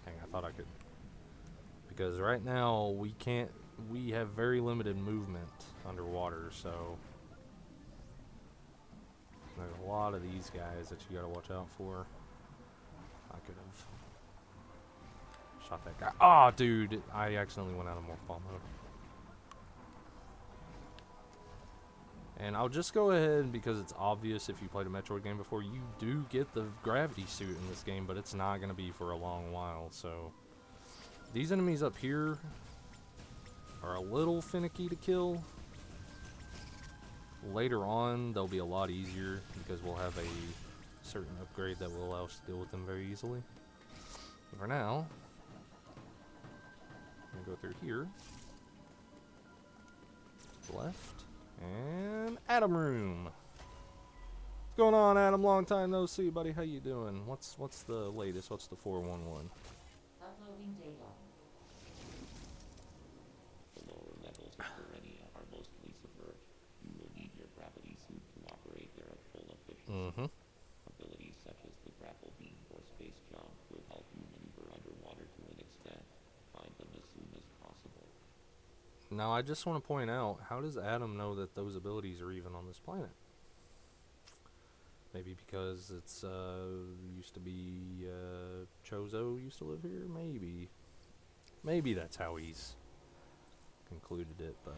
Dang, I thought I could. Because right now, we have very limited movement underwater, so there's a lot of these guys that you gotta watch out for. I could have shot that guy. Oh, dude, I accidentally went out of morph ball mode. And I'll just go ahead, because it's obvious if you played a Metroid game before, you do get the gravity suit in this game, but it's not going to be for a long while, so. These enemies up here are a little finicky to kill. Later on, they'll be a lot easier, because we'll have a certain upgrade that will allow us to deal with them very easily. But for now, I'm going to go through here. Left. And Adam room. What's going on, Adam? Long time no see, buddy. How you doing? What's the latest? What's the 411? Uploading data. The lower levels of Serenia are mostly submerged. You will need your gravity suit to operate there at full efficiency. Abilities such as the grapple beam or space jump will help you maneuver underwater to an extent. Find them as soon as possible. Now, I just want to point out, how does Adam know that those abilities are even on this planet? Maybe because it's, used to be, Chozo used to live here? Maybe. Maybe that's how he's concluded it, but.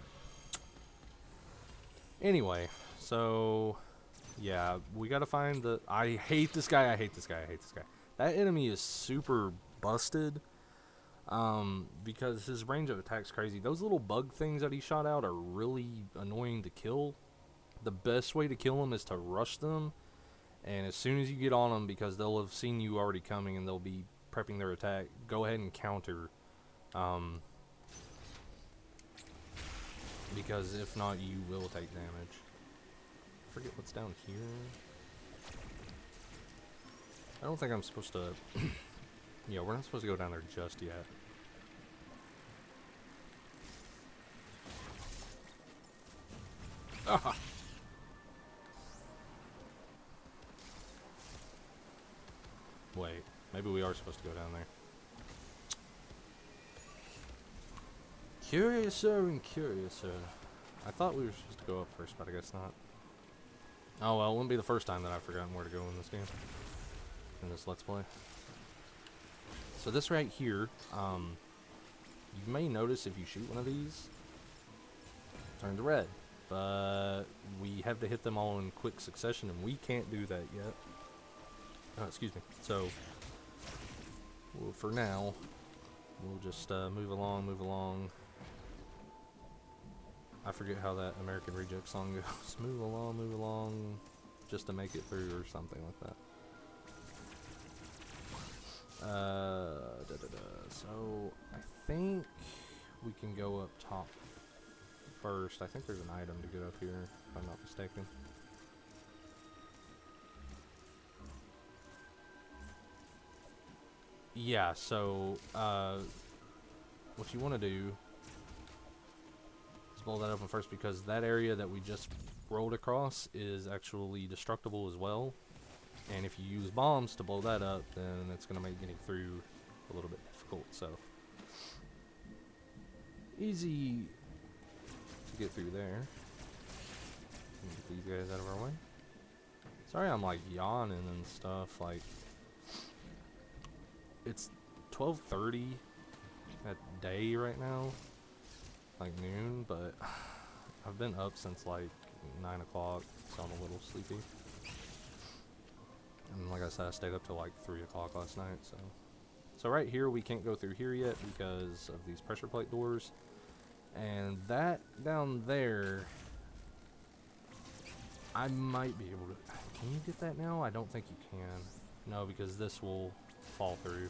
Anyway, so, yeah, we gotta find the. I hate this guy, I hate this guy, I hate this guy. That enemy is super busted. Because his range of attack's crazy. Those little bug things that he shot out are really annoying to kill. The best way to kill them is to rush them, and as soon as you get on them, because they'll have seen you already coming and they'll be prepping their attack, go ahead and counter. Because if not, you will take damage. I forget what's down here. I don't think I'm supposed to... Yeah, we're not supposed to go down there just yet. Ah! Wait, maybe we are supposed to go down there. Curiouser and curiouser. I thought we were supposed to go up first, but I guess not. Oh well, it wouldn't be the first time that I've forgotten where to go in this game. In this Let's Play. So this right here, you may notice if you shoot one of these, it turns red. But we have to hit them all in quick succession, and we can't do that yet. Excuse me. So, well, for now, we'll just move along, move along. I forget how that American Reject song goes. Move along, just to make it through or something like that. So, I think we can go up top first. I think there's an item to get up here, if I'm not mistaken. Yeah, so, what you want to do is blow that open first, because that area that we just rolled across is actually destructible as well. And if you use bombs to blow that up, then it's going to make getting through a little bit difficult, so. Easy to get through there. Get these guys out of our way. Sorry I'm like yawning and stuff, like it's 12:30 at day right now, like noon, but I've been up since like 9 o'clock, so I'm a little sleepy. And like I said, I stayed up till like 3 o'clock last night, so. So right here, we can't go through here yet because of these pressure plate doors. And that down there, I might be able to. Can you get that now? I don't think you can. No, because this will fall through.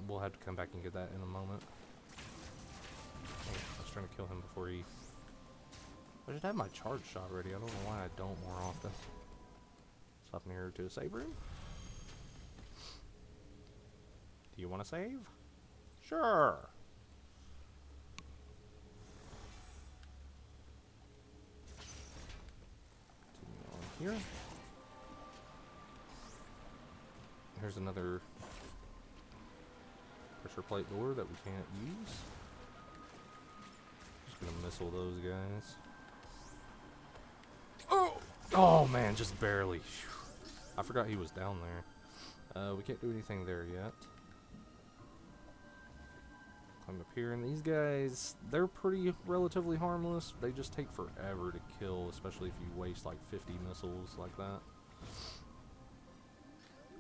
We'll have to come back and get that in a moment. Dang it, I was trying to kill him before he. I should have my charge shot ready. I don't know why I don't more often. Stop near to a save room. Do you want to save? Sure. Continue on here. Here's another pressure plate door that we can't use. Just gonna missile those guys. Oh! Oh man, just barely. I forgot he was down there. We can't do anything there yet. Climb up here, and these guys, they're pretty relatively harmless. They just take forever to kill, especially if you waste like 50 missiles like that.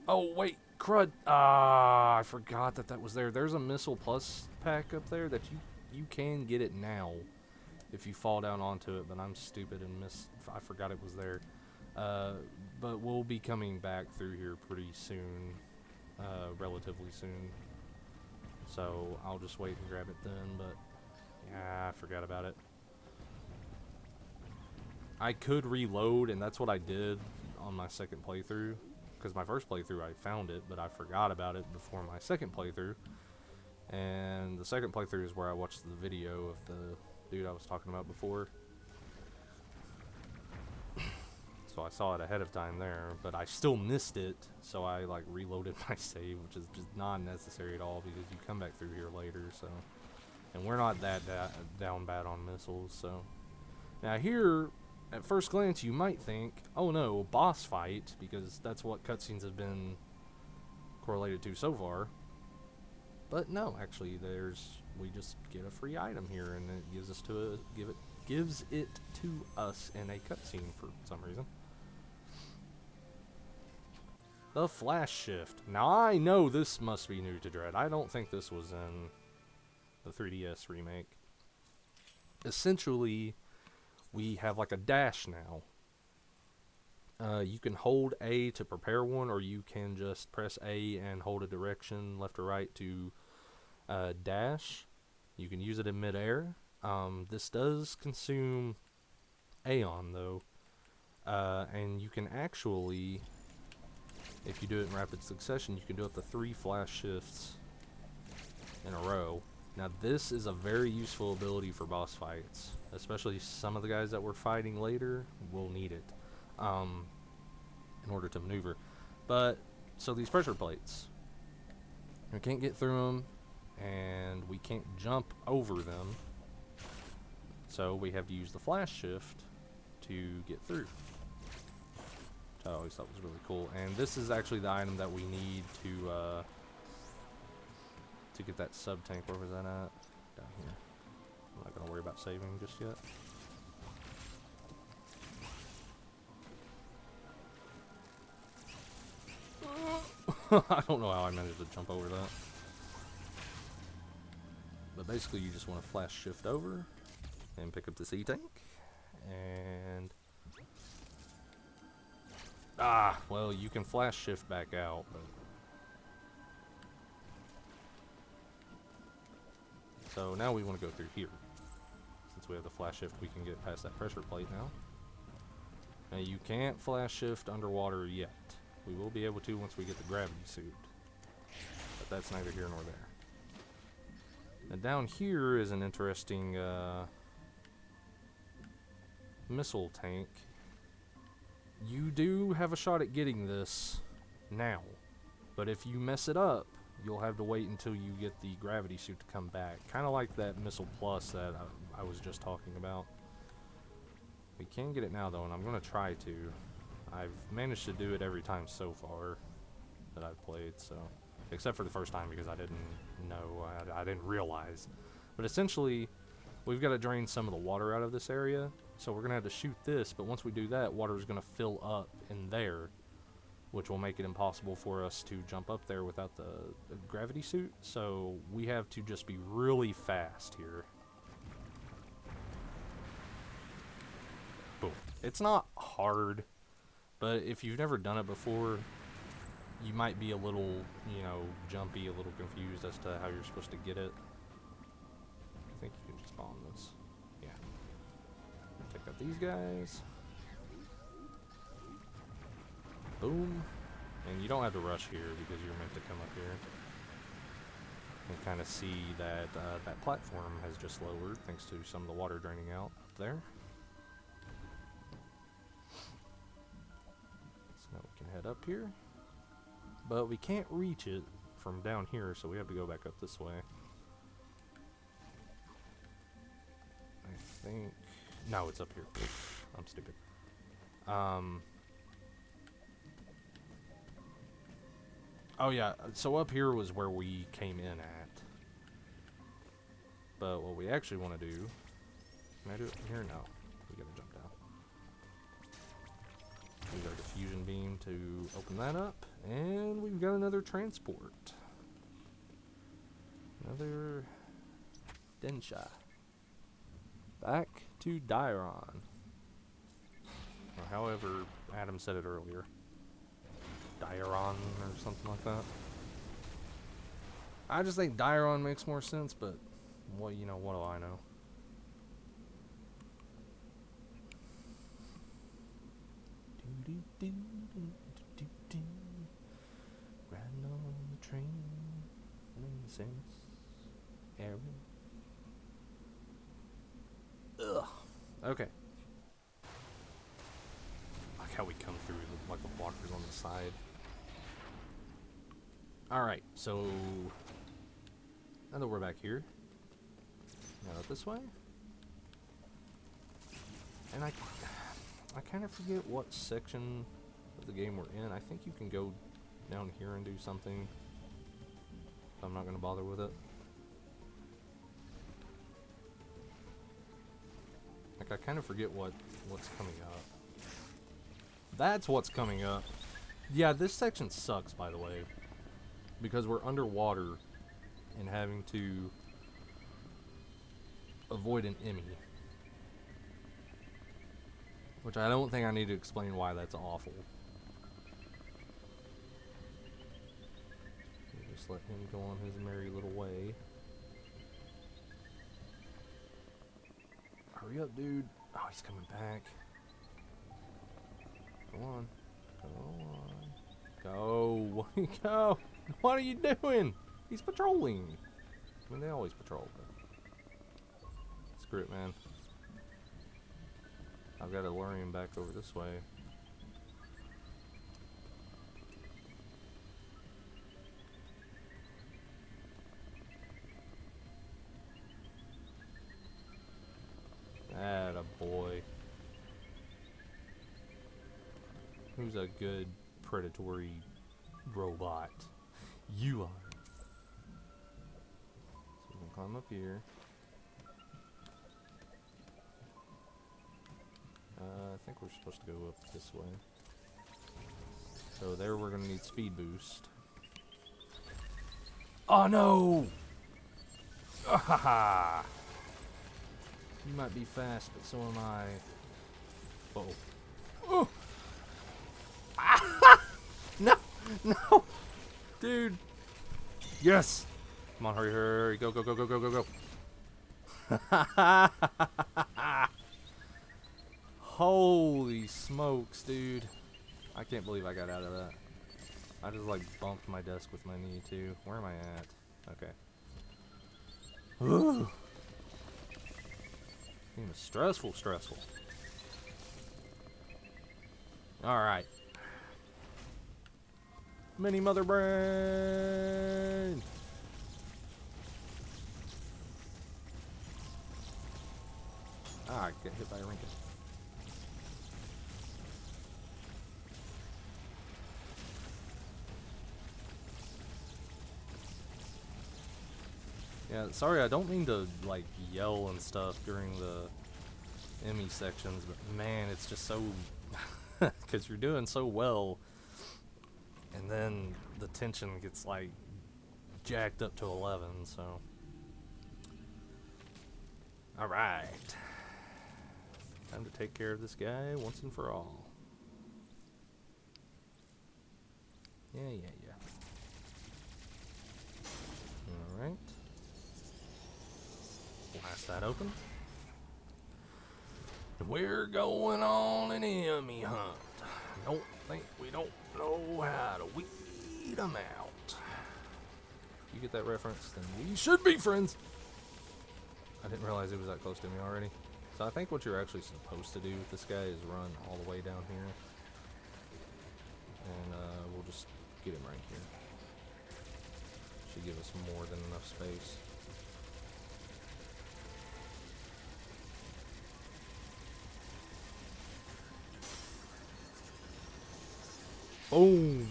Oh wait, crud! Ah, I forgot that that was there. There's a missile plus pack up there that you can get it now if you fall down onto it, but I'm stupid and I forgot it was there. But we'll be coming back through here pretty soon, relatively soon. So I'll just wait and grab it then, but yeah, I forgot about it. I could reload, and that's what I did on my second playthrough, because my first playthrough I found it, but I forgot about it before my second playthrough. And the second playthrough is where I watched the video of the dude I was talking about before. So I saw it ahead of time there, but I still missed it, so I like reloaded my save, which is just not necessary at all because you come back through here later. So, and we're not that down bad on missiles. So now here, at first glance, you might think, oh no, boss fight, because that's what cutscenes have been correlated to so far. But no, actually, we just get a free item here, and it gives it to us in a cutscene for some reason. The flash shift. Now I know this must be new to Dread. I don't think this was in the 3DS remake. Essentially, we have like a dash now. You can hold A to prepare one, or you can just press A and hold a direction left or right to dash. You can use it in midair. This does consume Aeon though, and you can actually, if you do it in rapid succession, you can do up to 3 flash shifts in a row. Now this is a very useful ability for boss fights, especially some of the guys that we're fighting later will need it in order to maneuver. But so these pressure plates, we can't get through them, and we can't jump over them, so we have to use the flash shift to get through. I always thought was really cool, and this is actually the item that we need to get that sub tank. Where was that at? Down here. I'm not gonna worry about saving just yet. I don't know how I managed to jump over that, but basically you just want to flash shift over and pick up the C tank, and well, you can flash shift back out, but so now we want to go through here. Since we have the flash shift, we can get past that pressure plate now. Now you can't flash shift underwater yet. We will be able to once we get the gravity suit, but that's neither here nor there. Now down here is an interesting missile tank. You do have a shot at getting this now, but if you mess it up, you'll have to wait until you get the gravity suit to come back. Kind of like that missile plus that I was just talking about. We can get it now though, and I'm going to try to. I've managed to do it every time so far that I've played, so... Except for the first time because I didn't know, I didn't realize. But essentially, we've got to drain some of the water out of this area, so we're going to have to shoot this, but once we do that, water is going to fill up in there, which will make it impossible for us to jump up there without the gravity suit, so we have to just be really fast here. Boom. It's not hard, but if you've never done it before, you might be a little, you know, jumpy, a little confused as to how you're supposed to get it. I think you can just spawn this. Yeah. Take out these guys. Boom. And you don't have to rush here because you're meant to come up here. And kind of see that that platform has just lowered thanks to some of the water draining out up there. So now we can head up here. But we can't reach it from down here, so we have to go back up this way. I think... No, it's up here. I'm stupid. Oh yeah, so up here was where we came in at. But what we actually want to do... Can I do it from here? No. We gotta jump down. Use our diffusion beam to open that up. And we've got another transport. Another Densha. Back to Dairon. Or however Adam said it earlier. Dairon or something like that. I just think Dairon makes more sense, but what do I know? Riding on the train, Samus, Aaron. Ugh. Okay. Like how we come through like the blockers on the side. Alright, so now that we're back here, now out this way. And I kind of forget what section of the game we're in. I think you can go down here and do something. I'm not going to bother with it. Like, I kind of forget what's coming up. That's what's coming up. Yeah, this section sucks, by the way. Because we're underwater and having to avoid an E.M.M.I. Which I don't think I need to explain why that's awful. Just let him go on his merry little way. Hurry up, dude. Oh, he's coming back. Go on. Go on. Go. Go. What are you doing? He's patrolling. I mean, they always patrol, but... Screw it, man. I've got to lure him back over this way. Atta boy. Who's a good predatory robot? You are. So we can climb up here. I think we're supposed to go up this way. So there we're going to need speed boost. Oh no! Ah, you might be fast, but so am I. Uh-oh. Oh! No! No! Dude! Yes! Come on, hurry, hurry. Go, go, go, go, go, go, go. Holy smokes, dude. I can't believe I got out of that. I just like bumped my desk with my knee too. Where am I at? Okay. Ooh. Game is stressful. Alright. Mini mother brain! Ah, I got hit by a Rinkin. Yeah, sorry, I don't mean to, like, yell and stuff during the E.M.M.I sections, but man, it's just so... Because you're doing so well, and then the tension gets, like, jacked up to 11, so... Alright. Time to take care of this guy once and for all. Yeah. Alright. Blast that open. We're going on an E.M.M.I hunt. Don't think we don't know how to weed them out. You get that reference, then we should be friends. I didn't realize he was that close to me already. So I think what you're actually supposed to do with this guy is run all the way down here. And we'll just get him right here. Should give us more than enough space. Boom!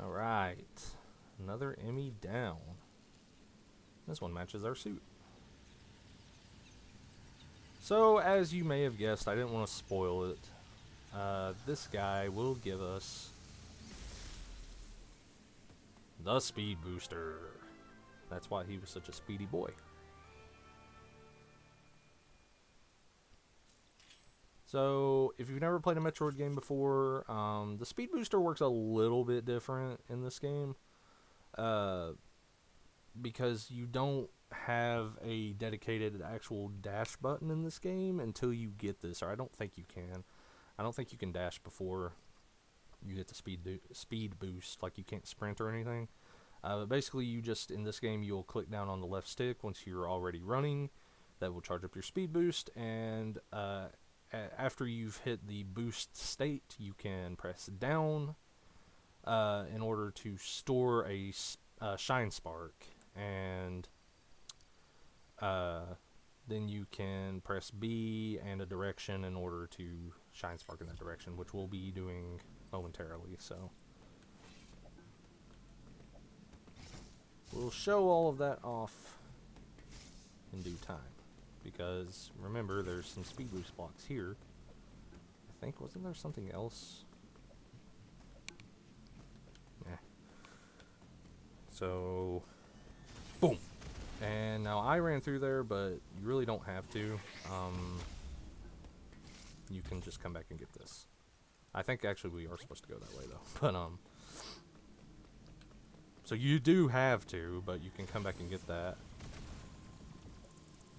Alright. Another E.M.M.I down. This one matches our suit. So, as you may have guessed, I didn't want to spoil it. This guy will give us the speed booster. That's why he was such a speedy boy. So, if you've never played a Metroid game before, the speed booster works a little bit different in this game. Because you don't have a dedicated actual dash button in this game until you get this, or I don't think you can. I don't think you can dash before you get the speed boost, like you can't sprint or anything. But basically, you just, in this game, you'll click down on the left stick once you're already running. That will charge up your speed boost, and after you've hit the boost state, you can press down in order to store a shine spark, and then you can press B and a direction in order to shine spark in that direction, which we'll be doing momentarily. So we'll show all of that off in due time, because remember, there's some speed boost blocks here. I think, wasn't there something else? Yeah. So, boom. And now I ran through there, but you really don't have to. You can just come back and get this. I think actually we are supposed to go that way though. But so you do have to, but you can come back and get that.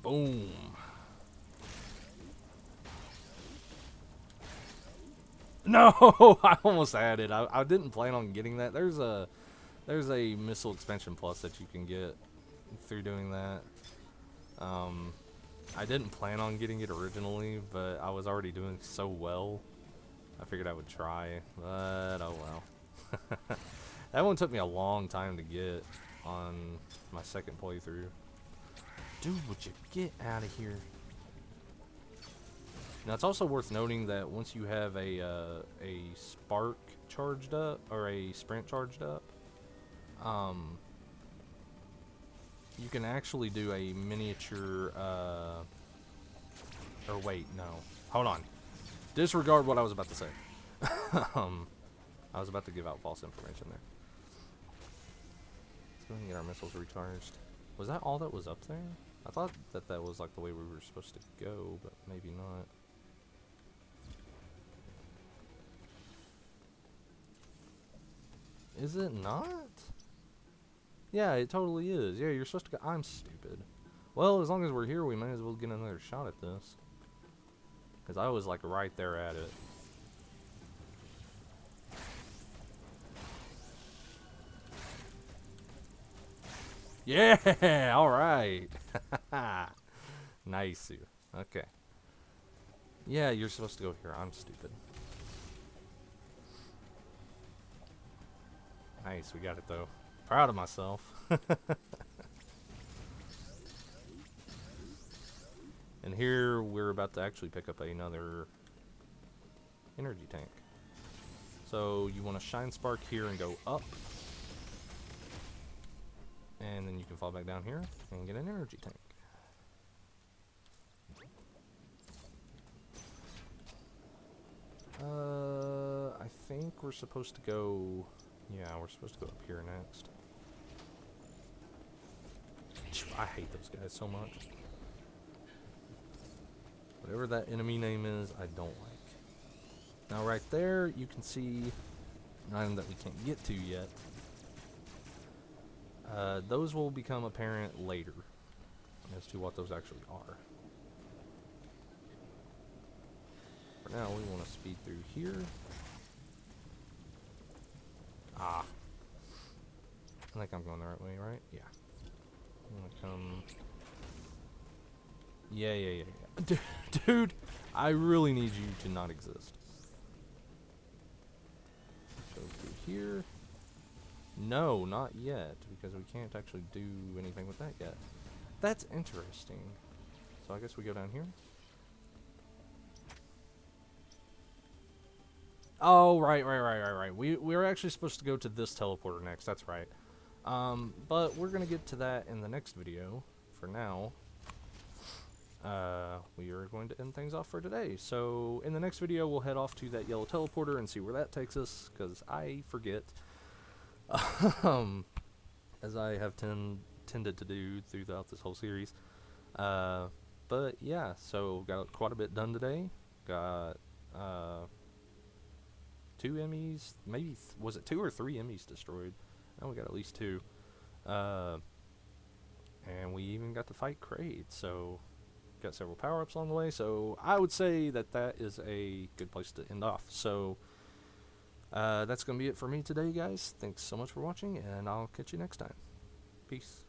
Boom. No, I almost had it. I didn't plan on getting that. There's a missile expansion plus that you can get through doing that. I didn't plan on getting it originally, but I was already doing so well, I figured I would try, but oh well. That one took me a long time to get on my second playthrough. Dude, would you get out of here? Now, it's also worth noting that once you have a spark charged up, or a sprint charged up, you can actually do a miniature, or wait, no. Hold on. Disregard what I was about to say. I was about to give out false information there. Let's go ahead and get our missiles recharged. Was that all that was up there? I thought that that was like the way we were supposed to go, but maybe not. Is it not? Yeah, it totally is. Yeah, you're supposed to go. I'm stupid. Well, as long as we're here, we might as well get another shot at this. Because I was like right there at it. Yeah, alright. Nice. Okay. Yeah, you're supposed to go here. I'm stupid. Nice, we got it though. Proud of myself. And here we're about to actually pick up another energy tank. So you want to shine spark here and go up. And then you can fall back down here and get an energy tank. I think we're supposed to go... Yeah, we're supposed to go up here next. I hate those guys so much. Whatever that enemy name is, I don't like. Now right there, you can see an item that we can't get to yet. Those will become apparent later as to what those actually are. For now, we want to speed through here. Ah. I think I'm going the right way, right? Yeah. I'm gonna come... Yeah. Dude, I really need you to not exist. Go through here. No, not yet, because we can't actually do anything with that yet. That's interesting. So I guess we go down here. Oh, right. We're actually supposed to go to this teleporter next, that's right. But we're gonna get to that in the next video. For now, we are going to end things off for today. So in the next video, we'll head off to that yellow teleporter and see where that takes us, because I forget. As I have tended to do throughout this whole series. But yeah, so got quite a bit done today. Got 2 E.M.M.Is, maybe was it 2 or 3 E.M.M.Is destroyed? No, we got at least 2. And we even got to fight Kraid, so got several power-ups along the way. So I would say that that is a good place to end off. So that's going to be it for me today, guys. Thanks so much for watching, and I'll catch you next time. Peace.